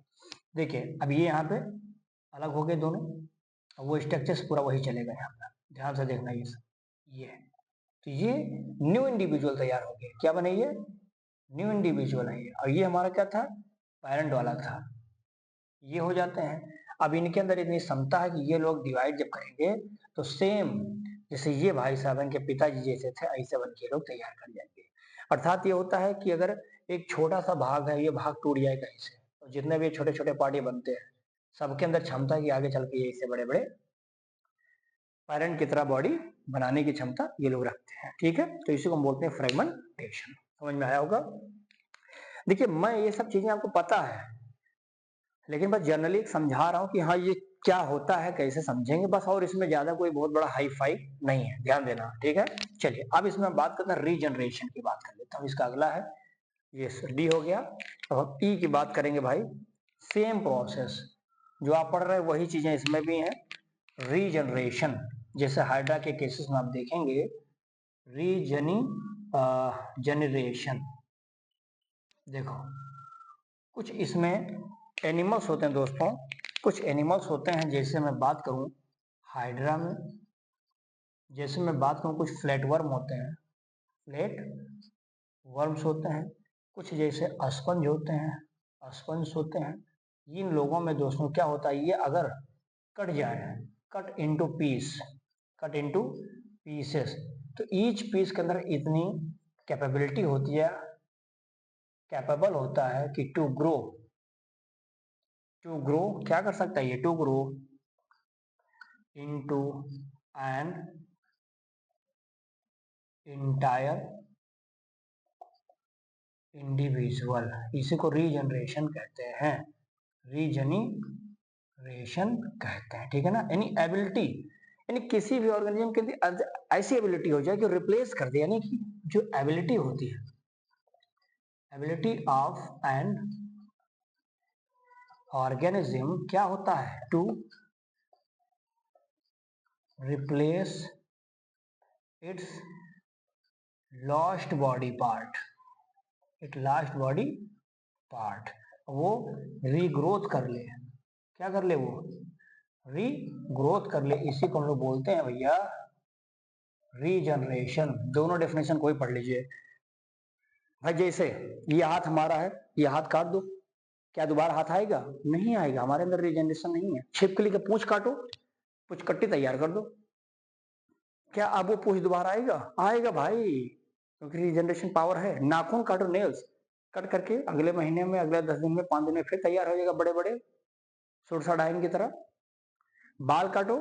देखिए अब ये यहाँ पे अलग हो गए दोनों, वो स्ट्रक्चर पूरा वही चलेगा यहाँ पे, ध्यान से देखना ये सब, ये तो ये न्यू इंडिविजुअल तैयार हो गया, क्या बने, ये न्यू इंडिविजुअल है ये, और ये हमारा क्या था, पेरेंट वाला था, ये हो जाते हैं। अब इनके अंदर इतनी क्षमता है कि ये लोग डिवाइड जब करेंगे तो सेम जैसे ये भाई साहब इनके पिताजी जैसे थे, ऐसे बन के लोग तैयार कर जाएंगे। अर्थात ये होता है कि अगर एक छोटा सा भाग है, ये भाग टूट जाए कहीं से, तो जितने भी छोटे छोटे पार्टी बनते हैं, सबके अंदर क्षमता है कि आगे चल के इससे बड़े बड़े पेरेंट की तरह बॉडी बनाने की क्षमता ये लोग रखते हैं, ठीक है। तो इसी को हम बोलते हैं फ्रेगमेंटेशन। समझ में आया होगा। देखिए मैं ये सब चीजें आपको पता है, लेकिन बस जनरली समझा रहा हूँ कि हाँ ये क्या होता है, कैसे समझेंगे बस, और इसमें ज्यादा कोई बहुत बड़ा हाई फाई नहीं है, ध्यान देना, ठीक है। चलिए अब इसमें हम बात करते हैं रीजनरेशन की, बात कर लेता हूँ। इसका अगला है ये डी हो गया, तो हम ई की बात करेंगे भाई। सेम प्रोसेस जो आप पढ़ रहे हैं वही चीजें इसमें भी हैं, रीजनरेशन। जैसे हाइड्रा के केसेस में आप देखेंगे जनरेशन, देखो कुछ इसमें एनिमल्स होते हैं दोस्तों, कुछ एनिमल्स होते हैं, जैसे मैं बात करूं हाइड्रा में, जैसे मैं बात करूं कुछ फ्लैट वर्म होते हैं, फ्लैट वर्म्स होते हैं, कुछ जैसे अस्पंज होते हैं, अस्पंज होते हैं, इन लोगों में दोस्तों क्या होता है, ये अगर कट जाए, cut into piece, cut into pieces, तो ईच पीस के अंदर इतनी कैपेबिलिटी होती है, कैपेबल होता है कि टू ग्रो क्या कर सकता है ये, to grow into an entire individual. इसी को रीजनरेशन कहते हैं, रीजनरेशन कहते हैं, ठीक है ना। यानी एबिलिटी, यानी किसी भी ऑर्गेनिज्म के ऐसी एबिलिटी हो जाए कि रिप्लेस कर दे, यानी कि जो एबिलिटी होती है, एबिलिटी ऑफ एन ऑर्गेनिज्म क्या होता है, to replace its lost body part, it last body part, वो रीग्रोथ कर ले, क्या कर ले, वो रीग्रोथ कर ले, इसी को हम लोग बोलते हैं भैया रीजनरेशन। दोनों डेफिनेशन कोई पढ़ लीजिए भाई। जैसे ये हाथ हमारा है, ये हाथ काट दो, क्या दोबारा हाथ आएगा, नहीं आएगा, हमारे अंदर रीजनरेशन नहीं है। छिपकली का पूंछ काटो, पूंछ कट्टी तैयार कर दो, क्या अब वो पूंछ दोबारा आएगा, आएगा भाई, क्योंकि रीजनरेशन पावर है। नाखून काटो, नेल्स कट करके अगले महीने में, अगले 10 दिन में, 5 दिन में फिर तैयार हो जाएगा, बड़े बड़े सुरसा डाइन की तरह। बाल काटो,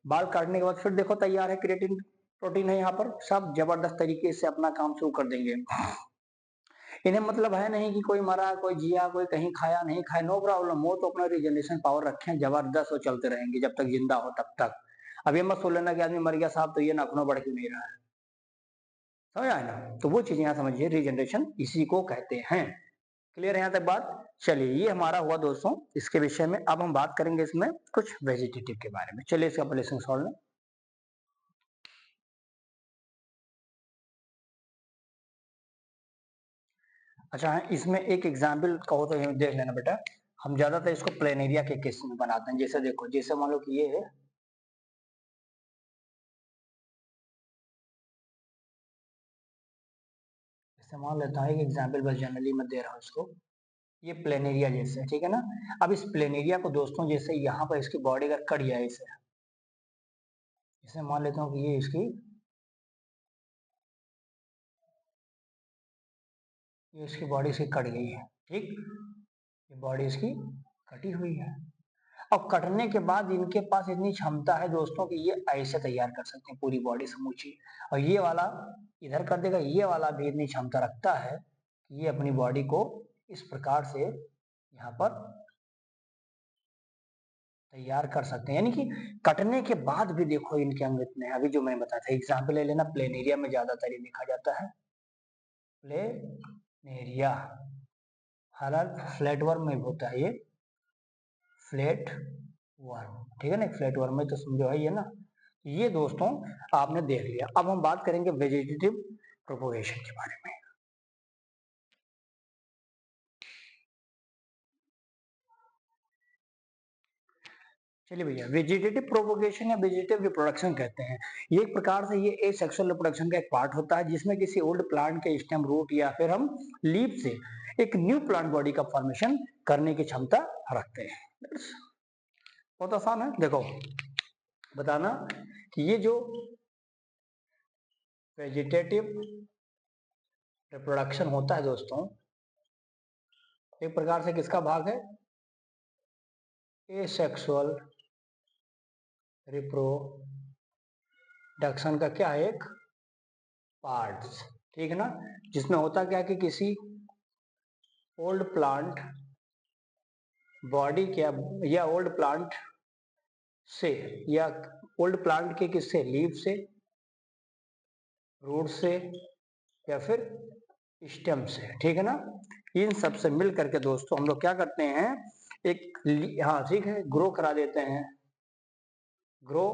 बाल काटने के बाद फिर देखो तैयार है, क्रिएटिन प्रोटीन है यहाँ पर, सब जबरदस्त तरीके से अपना काम शुरू कर देंगे। इन्हें मतलब है नहीं कि कोई मरा, कोई जिया, कोई कहीं खाया नहीं खाया, नो प्रॉब्लम, वो तो अपना रिजनरेशन पावर रखे, जबरदस्त वो चलते रहेंगे जब तक जिंदा हो तब तक। अब ये मत सोच लेना कि आदमी मर गया साहब तो ये नाखून बढ़ क्यों नहीं रहा है, समझ आए ना। तो वो चीज यहाँ समझिए, रीजनरेशन इसी को कहते हैं। क्लियर है यहाँ तक बात। चलिए ये हमारा हुआ दोस्तों इसके विषय में। अब हम बात करेंगे इसमें कुछ वेजिटेटिव के बारे में। चलिए इसका पहले सॉल्व लें। अच्छा है, इसमें एक एग्जाम्पल कहो तो देख लेना बेटा। हम ज्यादातर इसको प्लेनेरिया के केस में बनाते हैं। जैसे देखो, जैसे मान लो कि ये है, जैसे मान लेता है एक एग्जाम्पल बस जनरली मैं दे रहा हूँ इसको, ये प्लेनेरिया जैसे, ठीक है ना। अब इस प्लेनेरिया को दोस्तों जैसे यहाँ पर इसकी बॉडी अगर कट जाए, इसे मान लेता हूँ कि ये इसकी बॉडी से कट गई है, ठीक, ये बॉडी इसकी कटी हुई है। अब कटने के बाद इनके पास इतनी क्षमता है दोस्तों कि ये ऐसे तैयार कर सकते हैं पूरी बॉडी समूची। और ये वाला इधर कर देगा, ये वाला भी इतनी क्षमता रखता है कि ये अपनी बॉडी को इस प्रकार से यहाँ पर तैयार कर सकते हैं। यानी कि कटने के बाद भी देखो इनके अंग इतने हैं। अभी जो मैंने बताया था एग्जाम्पल ले लेना, प्लेनेरिया में ज्यादातर ये देखा जाता है, प्लेनेरिया। हालांकि फ्लैट वर्म में होता है ये, फ्लैट वर्म, ठीक है ना। फ्लैट वर्म में तो समझो है ये ना। ये दोस्तों आपने देख लिया। अब हम बात करेंगे वेजिटेटिव प्रोपोगेशन के बारे में। चलिए भैया, वेजिटेटिव प्रोपोगेशन या वेजिटेटिव रिप्रोडक्शन कहते हैं, ये एक प्रकार से ये एसेक्सुअल रिप्रोडक्शन का एक पार्ट होता है जिसमें किसी ओल्ड प्लांट के स्टेम, रूट या फिर हम लीफ से एक न्यू प्लांट बॉडी का फॉर्मेशन करने की क्षमता रखते हैं। बहुत आसान है, देखो बताना कि ये जो वेजिटेटिव रिप्रोडक्शन होता है दोस्तों, एक प्रकार से किसका भाग है, एसेक्सुअल रिप्रोडक्शन का क्या है, एक पार्ट्स, ठीक है ना। जिसमें होता क्या कि किसी ओल्ड प्लांट बॉडी क्या, या ओल्ड प्लांट से, या ओल्ड प्लांट के किससे, लीफ से, रूट से, या फिर स्टेम से, ठीक है ना। इन सब से मिल करके दोस्तों हम लोग क्या करते हैं, एक, हाँ ठीक है, ग्रो करा देते हैं, ग्रो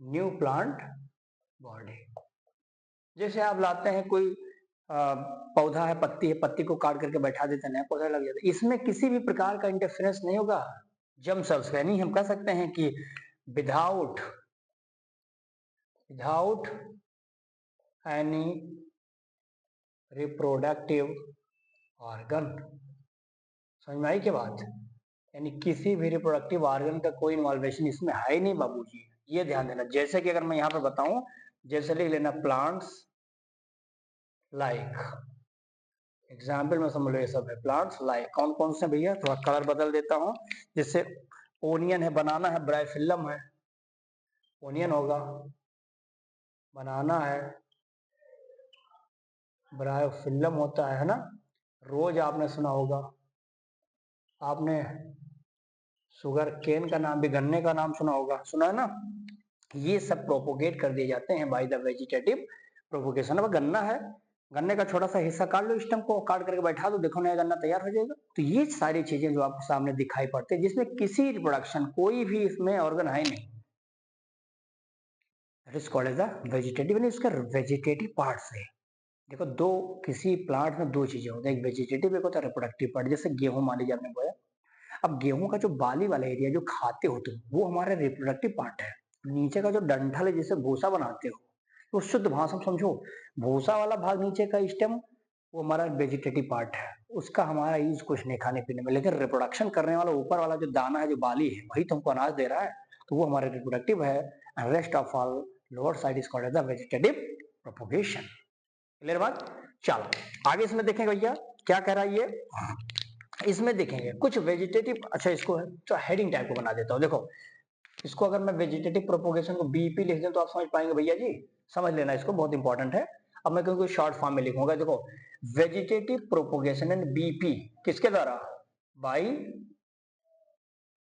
न्यू प्लांट बॉडी। जैसे आप लाते हैं कोई पौधा है, पत्ती है, पत्ती को काट करके बैठा देते हैं, नया पौधा लग जाता है, इसमें किसी भी प्रकार का इंटरफेरेंस नहीं होगा जर्म सेल्स का। यानी हम कह सकते हैं कि without without any reproductive organ, समझ में आई क्या बात? यानी किसी भी रिप्रोडक्टिव ऑर्गन का कोई इन्वॉल्वेशन इसमें है ही नहीं बाबूजी, ये ध्यान देना। जैसे कि अगर मैं यहाँ पे बताऊं, जैसे लिख लेना प्लांट्स लाइक, एग्जाम्पल में समझ लो ये सब है प्लांट्स लाइक। कौन कौन से भैया, थोड़ा कलर बदल देता हूँ। जैसे ओनियन है, बनाना है, ब्राइफिल्लम है, ओनियन होगा, बनाना है, ब्रायोफिल्लम होता है ना। रोज आपने सुना होगा, आपने शुगर केन का नाम भी, गन्ने का नाम सुना होगा, सुना है ना। ये सब प्रोपोगेट कर दिए जाते हैं बाय द वेजिटेटिव प्रोपोगेशन। अब गन्ना है, गन्ने का छोटा सा हिस्सा काट लो, स्टम को काट करके बैठा दो, देखो नया गन्ना तैयार हो जाएगा। तो ये सारी चीजें जो आपको सामने दिखाई पड़ती है, जिसमें किसी रिप्रोडक्शन कोई भी इसमें ऑर्गन है नहीं, that is called as the vegetative. यानी इसका वेजिटेटिव पार्ट्स है। देखो दो, किसी प्लांट में दो चीजें होती है, एक वेजिटेटिव, एक होता है रिप्रोडक्टिव पार्ट। जैसे गेहूं मान लीजिए आपने बोया, अब गेहूं का जो बाली वाला एरिया जो खाते हो तुम, वो हमारा रिप्रोडक्टिव पार्ट है। नीचे का जो डंठल है जिसे भूसा बनाते हो, तो शुद्ध भाषा में समझो, भूसा वाला भाग नीचे का स्टेम, वो हमारा वेजिटेटिव पार्ट है। उसका हमारा यूज कुछ नहीं खाने पीने में, लेकिन रिप्रोडक्शन करने वाला ऊपर वाला जो दाना है, जो बाली है, वही तुमको अनाज दे रहा है, तो वो हमारे रिप्रोडक्टिव है। And rest of all lower side is called as the vegetative propagation. Clear बात? चलो आगे इसमें देखेंगे भैया क्या कह रहा है ये। इसमें देखेंगे कुछ वेजिटेटिव, अच्छा इसको तो हेडिंग टाइप को बना देता हूं। देखो इसको अगर मैं वेजिटेटिव प्रोपोगेशन को बीपी लिख दूं तो आप समझ पाएंगे भैया जी, समझ लेना इसको, बहुत इंपॉर्टेंट है। अब मैं क्योंकि शॉर्ट फॉर्म में लिखूंगा, देखो वेजिटेटिव प्रोपोगेशन एंड बीपी किसके द्वारा, बाय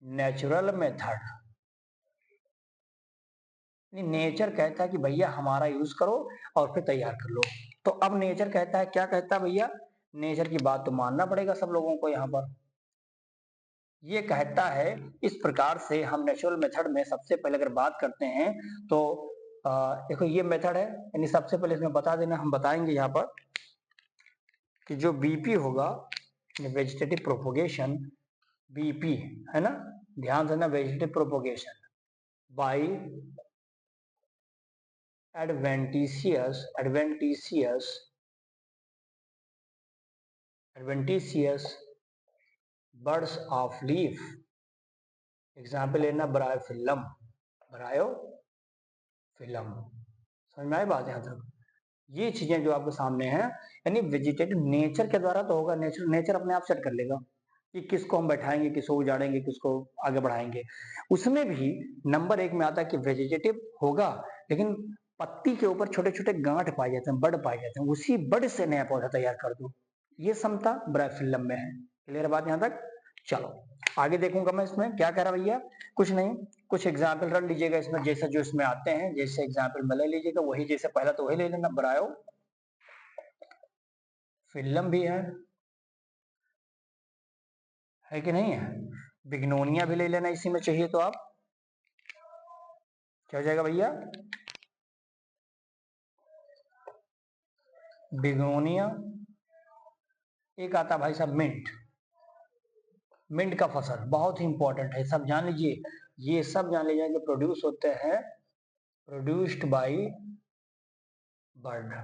नेचुरल मेथड। नेचर कहता है कि भैया हमारा यूज करो और फिर तैयार कर लो। तो अब नेचर कहता है, क्या कहता है भैया, नेचर की बात तो मानना पड़ेगा सब लोगों को। यहाँ पर ये कहता है इस प्रकार से, हम नेचुरल मेथड में सबसे पहले अगर बात करते हैं तो देखो ये मेथड है, यानी सबसे पहले इसमें बता देना, हम बताएंगे यहाँ पर कि जो बीपी होगा, वेजिटेटिव प्रोपोगेशन, बीपी है ना, ध्यान देना, vegetative propagation by adventitious birds of leaf, example लेना ब्रायोफिल्लम, ब्रायोफिल्लम। समझ में आई बात यहाँ तक? ये चीजें जो आपके सामने हैं, यानी वेजिटेटिव नेचर के द्वारा तो होगा, नेचर नेचर अपने आप सेट कर लेगा कि किसको हम बैठाएंगे, किसको उजाड़ेंगे, किसको आगे बढ़ाएंगे। उसमें भी नंबर एक में आता है कि वेजिटेटिव होगा, लेकिन पत्ती के ऊपर छोटे छोटे गांठ पाए जाते हैं, बड़ पाए जाते हैं, उसी बड़ से नया पौधा तैयार कर दो। ये समता ब्रायोफिल्लम में है। क्लियर बात यहाँ तक? चलो आगे देखूंगा मैं इसमें क्या कह रहा भैया, कुछ नहीं, कुछ एग्जाम्पल रख लीजिएगा इसमें, जैसे जो इसमें आते हैं, जैसे एग्जाम्पल में ले लीजिएगा, वही जैसे पहला तो वही ले लेना, ब्रायो फिल्म भी है कि नहीं है, बिग्नोनिया भी ले लेना इसी में चाहिए तो आप, क्या हो जाएगा भैया, बिग्नोनिया। एक आता भाई साहब मिंट, मिंट का फसल बहुत ही इंपॉर्टेंट है, सब जान लीजिए, ये सब जान लीजिए कि प्रोड्यूस होते हैं, प्रोड्यूस्ड बाय बर्ड।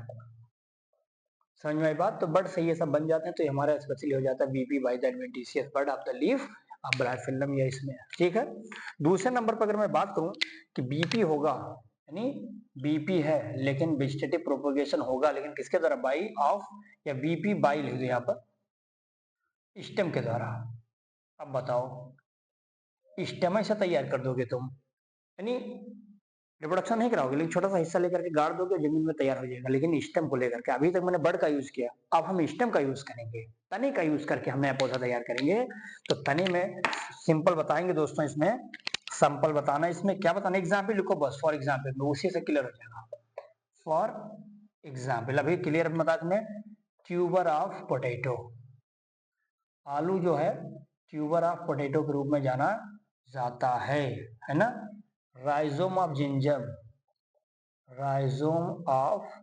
समझ में आई बात? तो बर्ड से ये सब बन जाते हैं, तो हमारा स्पेशली हो जाता है BP by the adventitious bud of the leaf of bryophyllum, या इसमें ठीक है। दूसरे नंबर पर अगर मैं बात करूं कि बीपी होगा, यानी बीपी है लेकिन वेजिटेटिव प्रोपोगेशन होगा, लेकिन किसके द्वारा, बाई ऑफ, या बीपी बाई लिख दो यहाँ पर, स्टेम के द्वारा। अब बताओ स्टेम से तैयार कर दोगे तुम, यानी रिप्रोडक्शन नहीं कराओगे, लेकिन छोटा सा हिस्सा लेकर के गाड़ दोगे, जमीन में तैयार हो जाएगा, लेकिन स्टेम को लेकर के। अभी तक मैंने बर्ड का यूज किया, अब हम स्टेम का यूज करेंगे, तने का यूज करके हम नया पौधा तैयार करेंगे। तो तने में सिंपल बताएंगे दोस्तों, इसमें सिंपल बताना, इसमें क्या बताना, एग्जाम्पल लिखो बस, फॉर एग्जाम्पल, उसी से क्लियर हो जाएगा। फॉर एग्जाम्पल अभी क्लियर बता दें, ट्यूबर ऑफ पोटैटो, आलू जो है ट्यूबर ऑफ पोटैटो के रूप में जाना जाता है ना। Rhizome of ginger, rhizome of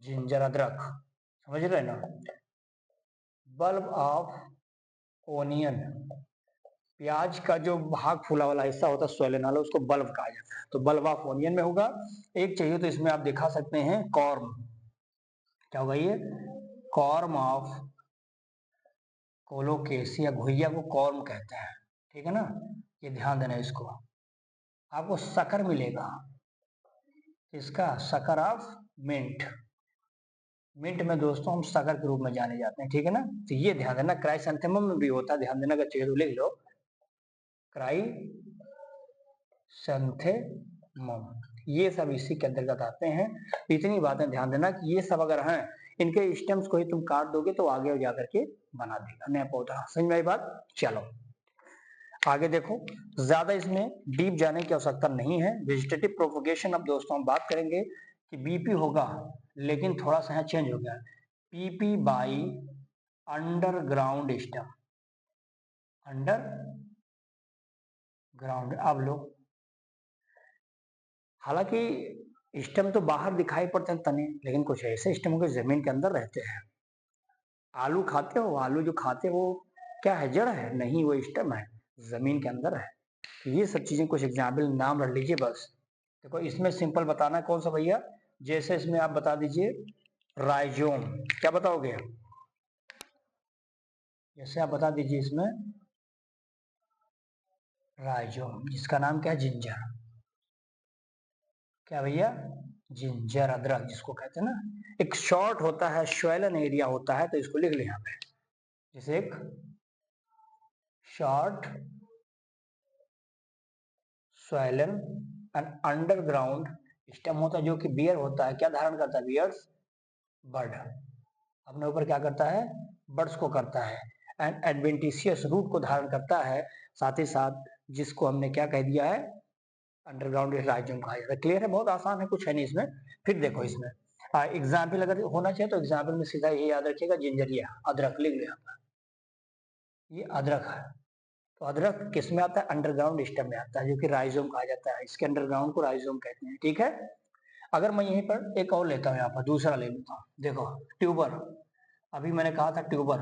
ginger अदरक, समझ रहे ना। बल्ब ऑफ ओनियन, प्याज का जो भाग फूला वाला हिस्सा होता है स्वेलन वाला, उसको बल्ब कहा जाता है, तो बल्ब ऑफ ओनियन में होगा। एक चाहिए तो इसमें आप दिखा सकते हैं कॉर्म, क्या होगा ये, कॉर्म ऑफ कोलोकेसिया, घुइया को कॉर्म कहते हैं, ठीक है ना, ये ध्यान देना इसको। आपको शक्कर मिलेगा, इसका शक्कर ऑफ मिंट, मिंट में दोस्तों हम शक्कर के रूप में जाने जाते हैं, ठीक है ना। तो ये ध्यान देना, क्राइसैंथेमम में भी होता है, ध्यान देना, अगर चाहिए तो लिख लो, क्राइसैंथेमम, ये सब इसी के अंतर्गत आते हैं। इतनी बातें ध्यान देना कि ये सब अगर हैं, इनके स्टेम्स को ही तुम काट दोगे तो आगे जा करके बना देगा नया पौधा। समझ में आई बात? चलो आगे देखो, ज्यादा इसमें डीप जाने की आवश्यकता नहीं है। वेजिटेटिव प्रोपोगेशन, अब दोस्तों हम बात करेंगे कि बीपी होगा, लेकिन थोड़ा सा यहाँ चेंज हो गया, PP by underground stem, underground. अब लो, हालांकि स्टेम तो बाहर दिखाई पड़ते हैं तने, लेकिन कुछ ऐसे स्टेम के जमीन के अंदर रहते हैं। आलू खाते हो, आलू जो खाते हो वो क्या है, जड़ है? नहीं, वो स्टेम है, जमीन के अंदर है। ये सब चीजें कुछ एग्जाम्पल नाम रख लीजिए बस। देखो इसमें सिंपल बताना है कौन सा भैया, जैसे इसमें आप बता दीजिए राइजोम, क्या बताओगे? जैसे आप बता दीजिए इसमें राइजोम, जिसका नाम क्या है, जिंजर। क्या भैया? जिंजर, अदरक जिसको कहते हैं ना। एक शॉर्ट होता है, श्वेलन एरिया होता है, तो इसको लिख ले यहाँ पे, जैसे एक शॉर्ट स्वैलन एंड अंडरग्राउंड स्टेम होता है, जो कि बियर होता है, क्या धारण करता है, बियर्स, बर्ड, अपने ऊपर क्या करता है, बर्ड्स को करता है, एंड एडवेंटिशियस रूट को धारण करता है, साथ ही साथ जिसको हमने क्या कह दिया है, अंडरग्राउंड राइजोम कहा जाता है। क्लियर है? बहुत आसान है, कुछ है नहीं इसमें। फिर देखो इसमें एग्जाम्पल अगर होना चाहिए तो एग्जाम्पल में सीधा ये याद रखिएगा, जिंजरिया, अदरक लिख लो यहाँ पर, ये अदरक है। तो अदरक किस में आता है, अंडरग्राउंड स्टेम में आता है, जो कि राइजोम कहा जाता है, इसके अंडरग्राउंड को राइजोम कहते हैं, ठीक है। अगर मैं यहीं पर एक और लेता हूँ, यहाँ पर दूसरा ले लेता हूँ, देखो ट्यूबर, अभी मैंने कहा था ट्यूबर,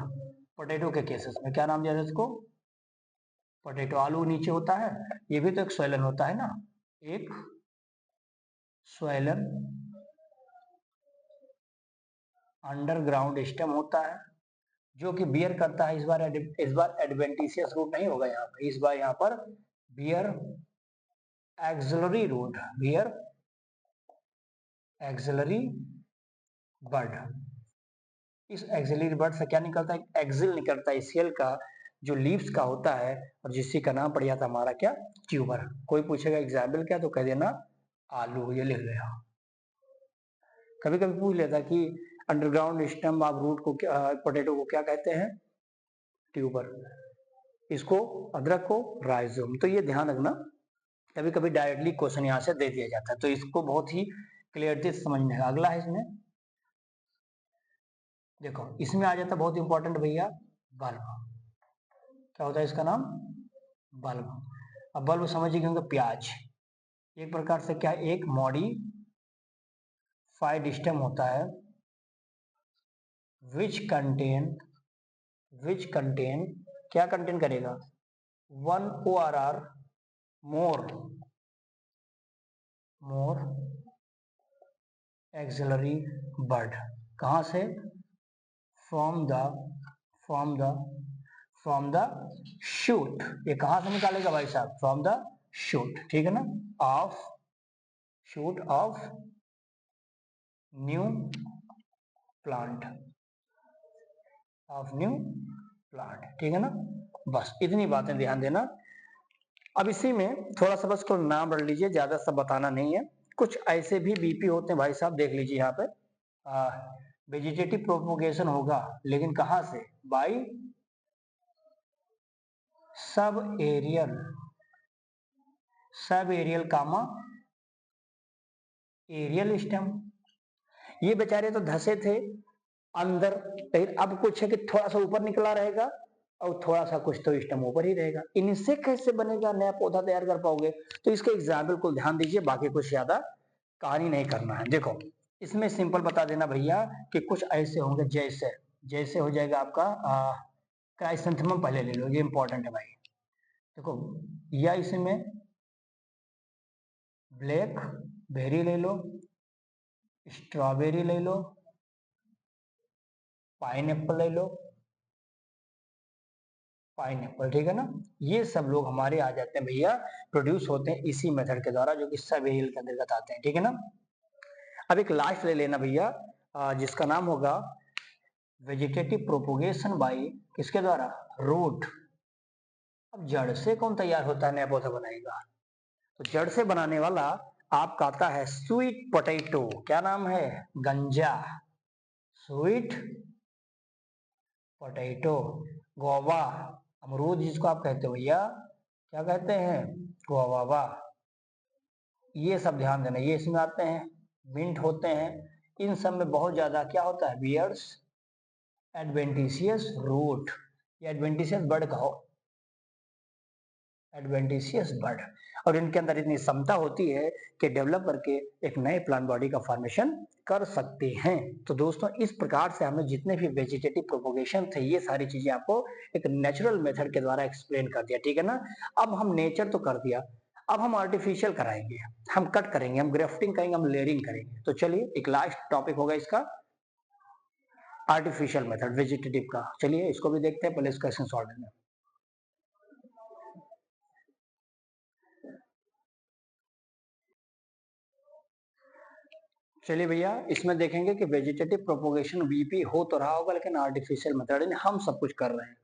पोटैटो के केसेस में क्या नाम दिया था इसको, पोटैटो, आलू नीचे होता है, ये भी तो एक स्वैलन होता है ना, एक स्वैलन अंडरग्राउंड स्टेम होता है, जो कि बियर करता है, इस बार एडवेंटिशियस रूट नहीं होगा यहाँ पर, इस बार यहाँ पर bear axillary root, bear axillary bud. इस एक्सिलरी बर्ड से क्या निकलता है, एक्सिल निकलता है सेल का, जो लीव्स का होता है, और जिससे का नाम पड़ जाता है हमारा क्या, ट्यूबर। कोई पूछेगा एग्जाम्पल क्या, तो कह देना आलू, ये लिख लिया। कभी कभी पूछ लेता कि अंडरग्राउंड स्टेम ऑफ रूट को क्या, पोटैटो को क्या कहते हैं, ट्यूबर, इसको अदरक को राइजोम। तो ये ध्यान रखना, कभी कभी डायरेक्टली क्वेश्चन यहाँ से दे दिया जाता है, तो इसको बहुत ही क्लियरिटी से समझना है। अगला है इसमें, देखो इसमें आ जाता है बहुत इंपॉर्टेंट भैया, बल्ब, क्या होता है इसका नाम, बल्ब। अब बल्ब समझिए, क्योंकि प्याज एक प्रकार से क्या, एक मॉडिफाइड स्टेम होता है, विच कंटेन क्या कंटेन करेगा, 1 ORR मोर एक्सिलरी बर्ड, कहां से, from the from the from the shoot, ये कहां से निकालेगा भाई साहब, फ्रॉम द शूट, ठीक है ना, of shoot of new plant, of new plant, ठीक है ना। बस इतनी बातें ध्यान देना। अब इसी में थोड़ा सा बस को नाम रख लीजिए, ज्यादा सब बताना नहीं है। कुछ ऐसे भी बीपी होते हैं भाई साहब, देख लीजिए यहाँ पे, वेजिटेटिव प्रोपोगेशन होगा, लेकिन कहां से, by sub aerial, sub aerial comma aerial stem. ये बेचारे तो धसे थे अंदर, लेकिन अब कुछ है कि थोड़ा सा ऊपर निकला रहेगा, और थोड़ा सा कुछ तो स्टेम ऊपर ही रहेगा। इनसे कैसे बनेगा, नया पौधा तैयार कर पाओगे? तो इसके एग्जाम्पल को ध्यान दीजिए, बाकी कुछ ज्यादा कहानी नहीं करना है। देखो इसमें सिंपल बता देना भैया कि कुछ ऐसे होंगे, जैसे जैसे हो जाएगा आपका क्राइसैंथेमम, पहले ले लो, ये इंपॉर्टेंट है भाई। देखो, या इसमें ब्लैक बेरी ले लो, स्ट्रॉबेरी ले लो, पाइनएप्पल ले लो, पाइनएप्पल, ठीक है ना। ये सब लोग हमारे आ जाते हैं भैया, प्रोड्यूस होते हैं इसी मेथड के द्वारा, जो कि सब एरियल के अंतर्गत आते हैं, ठीक है ना। अब एक लास्ट ले लेना भैया, जिसका नाम होगा वेजिटेटिव प्रोपोगेशन बाय किसके द्वारा, रूट। अब जड़ से कौन तैयार होता है नया पौधा बनाएगा, तो जड़ से बनाने वाला आपका आता है स्वीट पोटैटो। क्या नाम है, गंजा, स्वीट पोटैटो। गोवा, अमरूद जिसको आप कहते हो भैया, क्या कहते हैं, गोवावा। ये सब ध्यान देना, ये इसमें आते हैं। मिंट होते हैं, इन सब में बहुत ज्यादा क्या होता है, बियर्स एडवेंटिशियस रूट, या एडवेंटिशियस बर्ड कहो, एडवेंटिशियस बर्ड। और इनके अंदर इतनी क्षमता होती है कि डेवलप करके एक नए प्लांट बॉडी का फॉर्मेशन कर सकते हैं। तो दोस्तों इस प्रकार से हमने जितने भी वेजिटेटिव प्रोपोगेशन थे, ये सारी चीजें आपको एक नेचुरल मेथड के द्वारा एक्सप्लेन कर दिया, ठीक है ना। अब हम नेचर तो कर दिया, अब हम आर्टिफिशियल कराएंगे, हम कट करेंगे, हम ग्राफ्टिंग करेंगे, हम लेयरिंग करेंगे। तो चलिए एक लास्ट टॉपिक होगा इसका, आर्टिफिशियल मेथड वेजिटेटिव का। चलिए इसको भी देखते हैं, पहले इसका क्वेश्चन सॉल्व करना। चलिए भैया, इसमें देखेंगे कि वेजिटेटिव प्रोपोगेशन वीपी हो तो रहा होगा, लेकिन आर्टिफिशियल मेथड हम सब कुछ कर रहे हैं।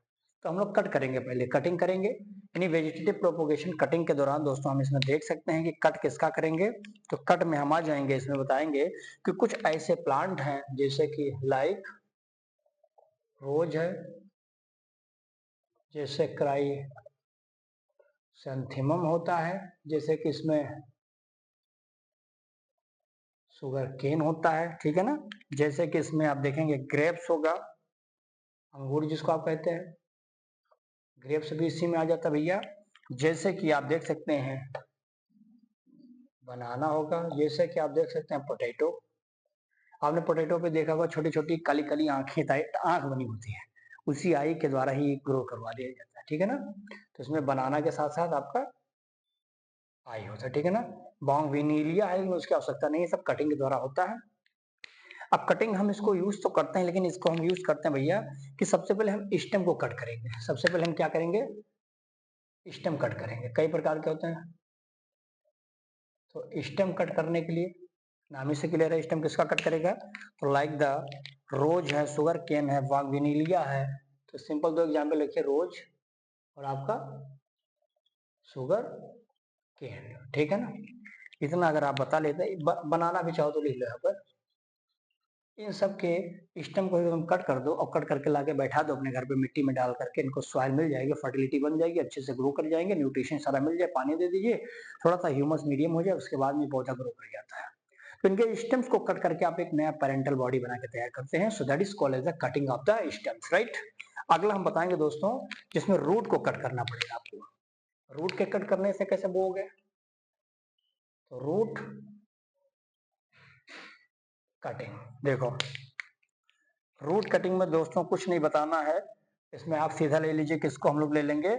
तो हम लोग कट करेंगे, पहले कटिंग करेंगे, यानी वेजिटेटिव प्रोपोगेशन कटिंग के दौरान दोस्तों हम इसमें देख सकते हैं कि कट किसका करेंगे। तो कट में हम आ जाएंगे, इसमें बताएंगे कि कुछ ऐसे प्लांट हैं जैसे कि लाइक रोज है, जैसे क्राई सेंथिमम होता है, जैसे कि इसमें शुगर केन होता है, ठीक है ना। जैसे कि इसमें आप देखेंगे ग्रेप्स होगा, अंगूर जिसको आप कहते हैं, ग्रेप्स भी इसी में आ जाता है भैया। जैसे कि आप देख सकते हैं बनाना होगा, जैसे कि आप देख सकते हैं पोटैटो। आपने पोटैटो पे देखा होगा छोटी छोटी काली काली आंखें, आंख बनी होती है, उसी आई के द्वारा ही ग्रो करवा दिया जाता है, ठीक है ना। तो इसमें बनाना के साथ साथ आपका आई होता है, ठीक है ना। बॉन्ग विनीलिया है, उसकी आवश्यकता नहीं है, सब कटिंग के द्वारा होता है। अब कटिंग हम इसको यूज तो करते हैं, लेकिन इसको हम यूज करते हैं भैया कि सबसे पहले हम स्टेम को कट करेंगे। सबसे पहले हम क्या करेंगे, स्टेम कट करेंगे। कई प्रकार के होते हैं, तो स्टेम कट करने के लिए नाम ही से क्लियर है, स्टेम किसका कट करेगा, तो लाइक द रोज है, शुगर केन है, वागविनिलिया है। तो सिंपल दो एग्जाम्पल लिखिए, रोज और आपका शुगर केन, ठीक है ना। इतना अगर आप बता लेते, बनाना भी चाहो तो लिख लो यहाँ पर। इन सब के स्टेम को एकदम कट कर दो और कट करके लाके बैठा दो अपने घर पे, मिट्टी में डाल करके, इनको सॉइल मिल जाएगी, फर्टिलिटी बन जाएगी, अच्छे से ग्रो कर जाएंगे, न्यूट्रिशन सारा मिल जाए, पानी दे दीजिए, थोड़ा सा ह्यूमस मीडियम हो जाए, उसके बाद में पौधा ग्रो कर जाता है। तो इनके स्टेम्स को कट करके आप एक नया पेरेंटल बॉडी बना के तैयार करते हैं। So that is called as the cutting of the stems, right. अगला हम बताएंगे दोस्तों, जिसमें रूट को कट करना पड़ेगा आपको। रूट के कट करने से कैसे बोओगे, तो रूट कटिंग, देखो रूट कटिंग में दोस्तों कुछ नहीं बताना है, इसमें आप सीधा ले लीजिए, किसको हम लोग ले लेंगे,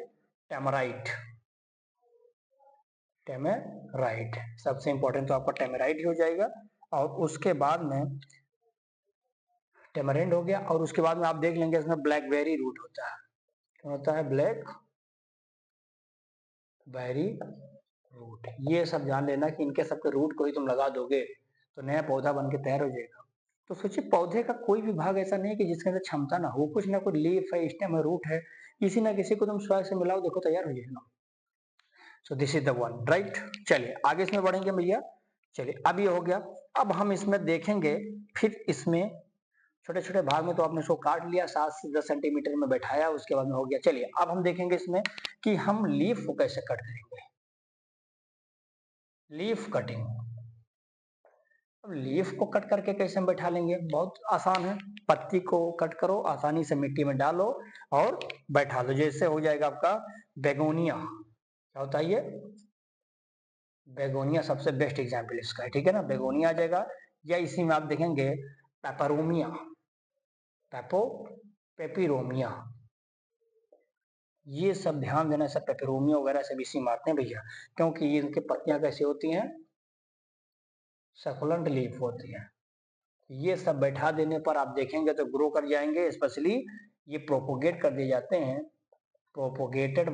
टेमराइट। टेमेराइट सबसे इंपॉर्टेंट तो आपका टेमेराइट ही हो जाएगा। और उसके बाद में टेमरेंड हो गया, और उसके बाद में आप देख लेंगे इसमें ब्लैकबेरी रूट होता है। क्या होता है, ब्लैक बेरी रूट। ये सब जान लेना कि इनके सबके रूट को ही तुम लगा दोगे तो नया पौधा बन के तैयार हो जाएगा। तो सोचिए पौधे का कोई भी भाग ऐसा नहीं है कि जिसके अंदर क्षमता ना हो, कुछ ना कुछ लीफ है, स्टेम है, रूट है, किसी ना किसी को तुम स्वयं से मिलाओ, देखो तैयार हो जाएगा। So this is the one, right. चलिए आगे इसमें बढ़ेंगे भैया। चलिए अब ये हो गया। अब हम इसमें देखेंगे, फिर इसमें छोटे छोटे भाग में तो आपने इसको काट लिया, 7 से 10 सेंटीमीटर में बैठाया, उसके बाद में हो गया। चलिए अब हम देखेंगे इसमें कि हम लीफ को कैसे कट करेंगे, लीफ कटिंग। अब लीफ को कट करके कैसे हम बैठा लेंगे, बहुत आसान है। पत्ती को कट करो, आसानी से मिट्टी में डालो और बैठा लो, जैसे हो जाएगा आपका बेगोनिया। क्या होता है ये, बेगोनिया सबसे बेस्ट एग्जाम्पल इसका है, ठीक है ना, बेगोनिया आ जाएगा। या इसी में आप देखेंगे पेपरोमिया, पेपो पेपिरोमिया, ये सब ध्यान देना, सब पेपरोमिया वगैरह सब इसी मारते हैं भैया, क्योंकि ये इनकी पत्तियां कैसी होती हैं, सकुलेंट लीफ होती है। ये सब बैठा देने पर आप देखेंगे तो ग्रो कर जाएंगे, स्पेशली ये प्रोपोगेट कर दिए जाते हैं प्रोपोगेटेड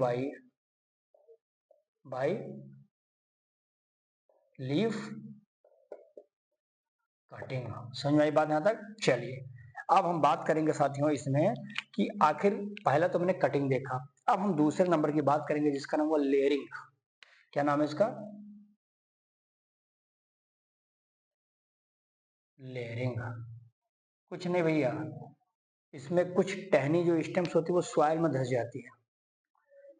बाय लीफ कटिंग। समझ में आई बात यहाँ तक? चलिए अब हम बात करेंगे साथियों इसमें कि आखिर पहला तो मैंने कटिंग देखा, अब हम दूसरे नंबर की बात करेंगे जिसका नाम हुआ लेयरिंग। क्या नाम है इसका? लेयरिंग। कुछ नहीं भैया, इसमें कुछ टहनी जो स्टेम्स होती है वो सॉइल में धस जाती है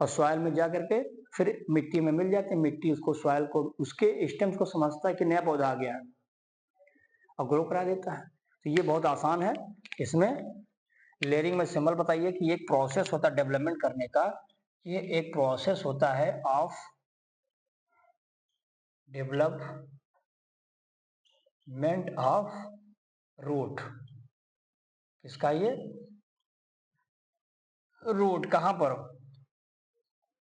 और सॉइल में जा करके फिर मिट्टी में मिल जाते हैं, मिट्टी उसको सॉइल को उसके स्टेम्स को समझता है कि नया पौधा आ गया है और ग्रो करा देता है। तो ये बहुत आसान है। इसमें लेयरिंग में सिंबल बताइए कि एक प्रोसेस होता है डेवलपमेंट करने का, ये एक प्रोसेस होता है ऑफ डेवलपमेंट ऑफ रूट। किसका? ये रूट। कहां पर?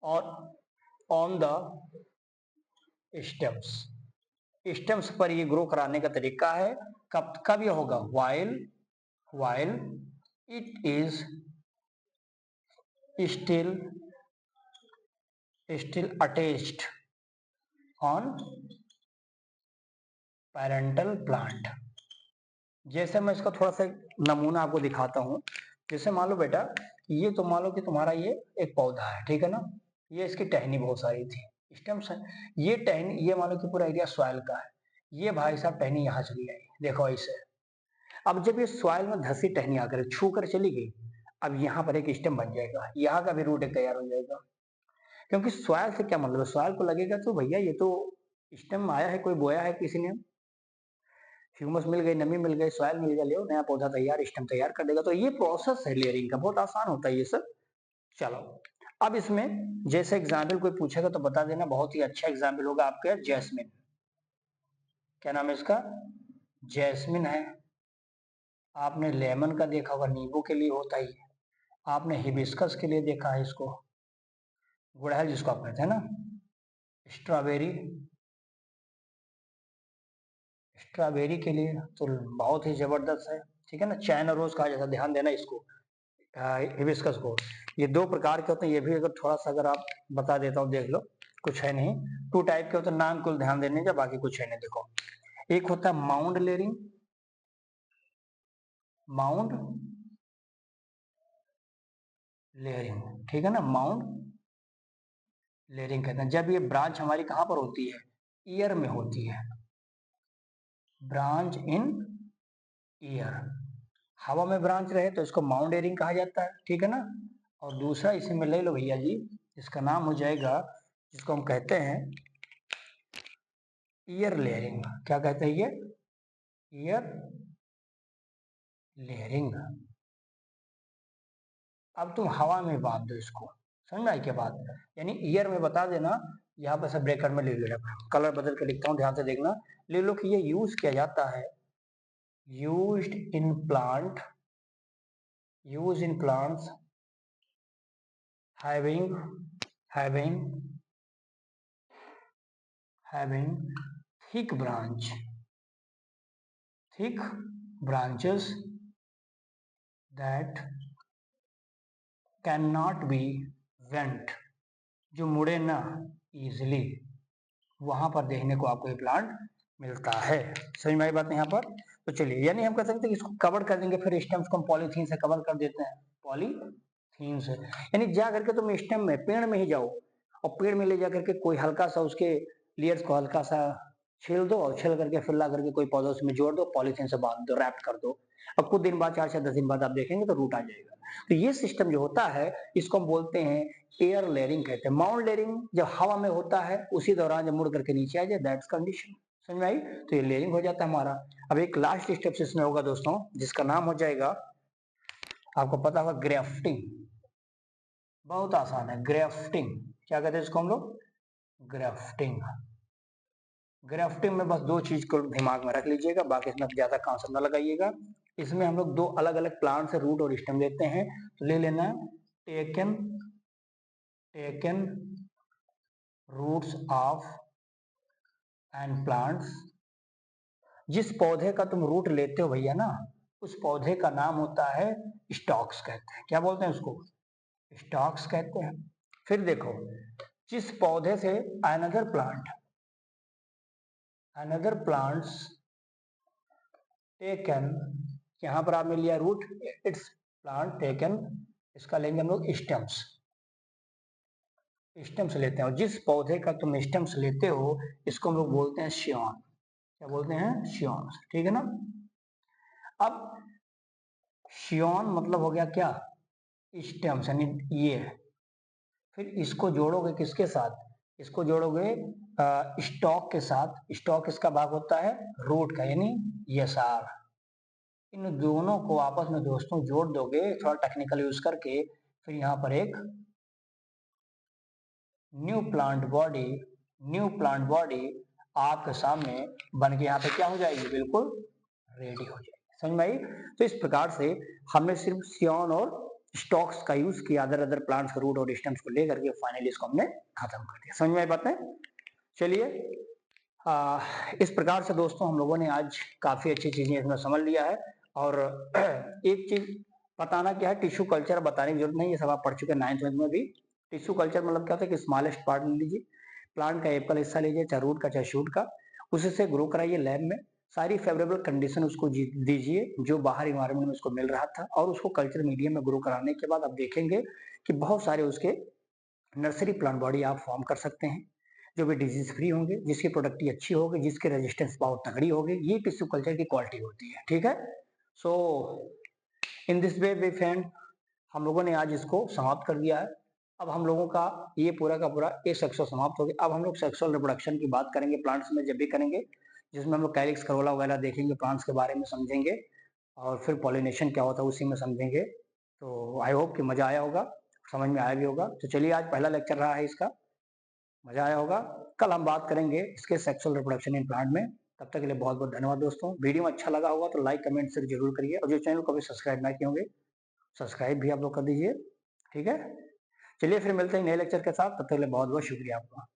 और ऑन द स्टेम्स। स्टेम्स पर ये ग्रो कराने का तरीका है। कब ये होगा? While it is still attached on parental plant. जैसे मैं इसका थोड़ा सा नमूना आपको दिखाता हूँ। जैसे मान लो बेटा, ये तो मान लो कि तुम्हारा ये एक पौधा है, ठीक है ना, ये इसकी टहनी बहुत सारी थी, स्टेम्स है। ये टहनी, ये मान लो कि पूरा एरिया सॉइल का है, ये भाई साहब टहनी यहाँ चली आई, देखो ऐसे। अब जब ये सॉइल में धसी टहनी आकर छू कर चली गई, अब यहाँ पर एक स्टेम बन जाएगा, यहाँ का भी रूट एक तैयार हो जाएगा। क्योंकि सॉइल से क्या मतलब है? सॉइल को लगेगा तो भैया ये तो स्टेम आया है, कोई बोया है किसी ने, ह्यूमस मिल गई, नमी मिल गई, सॉइल मिल गया, ले नया पौधा तैयार, स्टेम तैयार कर देगा। तो ये प्रोसेस है लेयरिंग का, बहुत आसान होता है ये सब। चलो अब इसमें जैसे एग्जाम्पल कोई पूछेगा तो बता देना, बहुत ही अच्छा एग्जाम्पल होगा आपका जैस्मिन। क्या नाम है इसका? जैस्मिन है। आपने लेमन का देखा होगा, नींबू के लिए होता ही है। आपने हिबिस्कस के लिए देखा है इसको, गुड़हल जिसको आप कहते हैं ना, स्ट्रॉबेरी, स्ट्रॉबेरी के लिए तो बहुत ही जबरदस्त है, ठीक है ना। चाइना रोज कहा जाता है, ध्यान देना इसको, हिबिस्कस को। ये दो प्रकार के होते हैं, ये भी अगर थोड़ा सा अगर आप बता देता हूँ, देख लो, कुछ है नहीं। टू टाइप के होते हैं, नाम कुल ध्यान देने का, बाकी कुछ है नहीं। देखो, एक होता है माउंड लेयरिंग, माउंड लेयरिंग, ठीक है ना, माउंड लेयरिंग कहते हैं। जब ये ब्रांच हमारी कहाँ पर होती है? ईयर में होती है, ब्रांच इन ईयर। हवा में ब्रांच रहे तो इसको माउंट एयरिंग कहा जाता है, ठीक है ना। और दूसरा इसी में ले लो भैया जी, इसका नाम हो जाएगा, जिसको हम कहते हैं ईयर लेयरिंग। क्या कहते हैं ये? Year layering. अब तुम हवा में बांध दो इसको, समझ में आई क्या बात? यानी ईयर में बता देना, यहाँ पर सब ब्रैकेट में ले लो, कलर बदल के लिखता हूँ, ध्यान से देखना। ले लो कि ये यूज किया जाता है, used in plant, use in plants having having having thick branches that cannot be bent, जो मुड़े ना इजिली, वहां पर देखने को आपको ये प्लांट मिलता है। समझ में आई बात यहाँ पर? तो चलिए, यानी हम कह सकते हैं कि इसको कवर कर देंगे, फिर स्टेम्स को हम पॉलीथीन से कवर कर देते हैं, पॉलीथीन से। यानी जा करके तुम स्टेम में, पेड़ में ही जाओ और पेड़ में ले जा करके कोई हल्का सा उसके लेयर्स को हल्का सा छील दो और छील करके फिर ला करके कोई पौधा उसमें जोड़ दो, पॉलीथीन से बांध दो, रैप कर दो, और कुछ दिन बाद, 4 से 10 दिन बाद आप देखेंगे तो रूट आ जाएगा। तो ये सिस्टम जो होता है इसको हम बोलते हैं एयर लेयरिंग कहते हैं। माउंट लेयरिंग जब हवा में होता है उसी दौरान जब मुड़ करके नीचे आ जाए, दैट्स कंडीशन। समझ में आई? तो ये लेयरिंग हो जाता है हमारा। अब एक लास्ट स्टेप इसमें होगा दोस्तों, जिसका नाम हो जाएगा, आपको पता होगा, ग्राफ्टिंग। बहुत आसान है, ग्राफ्टिंग। क्या कहते हैं इसको हम लोग? ग्राफ्टिंग। ग्राफ्टिंग में बस दो चीज को दिमाग में रख लीजिएगा, बाकी इसमें ज्यादा कांसेप्ट न लगाइएगा। इसमें हम लोग दो अलग अलग प्लांट से रूट और स्टेम लेते हैं। तो ले लेना taken roots of and plants. जिस पौधे का तुम रूट लेते हो भैया ना, उस पौधे का नाम होता है स्टॉक्स कहते हैं। क्या बोलते हैं उसको? स्टॉक्स कहते हैं। फिर देखो, जिस पौधे से अनदर प्लांट्स टेकन, यहाँ पर आपने लिया रूट, इट्स प्लांट टेकन, इसका लेंगे हम लोग स्टेम्स। स्टेम्स लेते हैं, और जिस पौधे का तुम स्टेम्स लेते हो इसको हम लोग बोलते हैं शियॉन। क्या बोलते हैं? शियॉन। ठीक है ना। अब शियॉन मतलब हो गया क्या? स्टेम्स, यानी ये। फिर इसको जोड़ोगे किसके साथ? इसको जोड़ोगे स्टॉक के साथ। स्टॉक इसका भाग होता है रूट का, यानी यसार। इन दोनों को आपस में दोस्तों जोड़ दोगे थोड़ा टेक्निकल यूज करके, फिर यहाँ पर एक न्यू प्लांट बॉडी आपके सामने बन के यहाँ पे क्या हो जाएगी? बिल्कुल रेडी हो जाएगी। समझ में आई? तो इस प्रकार से हमने सिर्फ सियॉन और स्टॉक्स का यूज किया, अदर प्लांट्स का रूट और स्टेम्स को लेकर के फाइनली इसको हमने खत्म कर दिया। समझ में आई बातें? चलिए, इस प्रकार से दोस्तों हम लोगों ने आज काफी अच्छी चीजें इसमें समझ लिया है। और एक चीज बताना क्या है, टिश्यू कल्चर बताने की जरूरत नहीं, ये सब आप पढ़ चुके हैं 9th में भी। टिश्यू कल्चर मतलब क्या होता है कि स्मॉलेस्ट पार्ट ले लीजिए, प्लांट का एप्पल हिस्सा लीजिए, चाहे रूट का चाहे शूट का, उसी से ग्रो कराइए लैब में, सारी फेवरेबल कंडीशन उसको दीजिए जो बाहर इन्वायरमेंट में उसको मिल रहा था, और उसको कल्चर मीडियम में ग्रो कराने के बाद आप देखेंगे कि बहुत सारे उसके नर्सरी प्लांट बॉडी आप फॉर्म कर सकते हैं, जो भी डिजीज फ्री होंगे, जिसकी प्रोडक्टिविटी अच्छी होगी, जिसकी रेजिस्टेंस बहुत तगड़ी होगी। ये टिश्यू कल्चर की क्वालिटी होती है। ठीक है। सो इन दिस वे फ्रेंड, हम लोगों ने आज इसको समाप्त कर दिया है। अब हम लोगों का ये पूरा का पूरा एक सेक्शन समाप्त हो गया। अब हम लोग सेक्सुअल रिप्रोडक्शन की बात करेंगे प्लांट्स में, जब भी करेंगे, जिसमें हम लोग कैलिक्स करोला वगैरह देखेंगे, प्लांट्स के बारे में समझेंगे, और फिर पॉलिनेशन क्या होता है उसी में समझेंगे। तो आई होप कि मजा आया होगा, समझ में आया भी होगा। तो चलिए, आज पहला लेक्चर रहा है इसका, मजा आया होगा। कल हम बात करेंगे इसके सेक्सुअल रिप्रोडक्शन इन प्लांट में। तब तक के लिए बहुत बहुत धन्यवाद दोस्तों। वीडियो में अच्छा लगा होगा तो लाइक कमेंट शेयर जरूर करिए, और जो चैनल को अभी सब्सक्राइब ना किए होंगे सब्सक्राइब भी आप लोग कर दीजिए। ठीक है। चलिए फिर मिलते हैं नए लेक्चर के साथ, तब तक के लिए बहुत बहुत शुक्रिया आपका।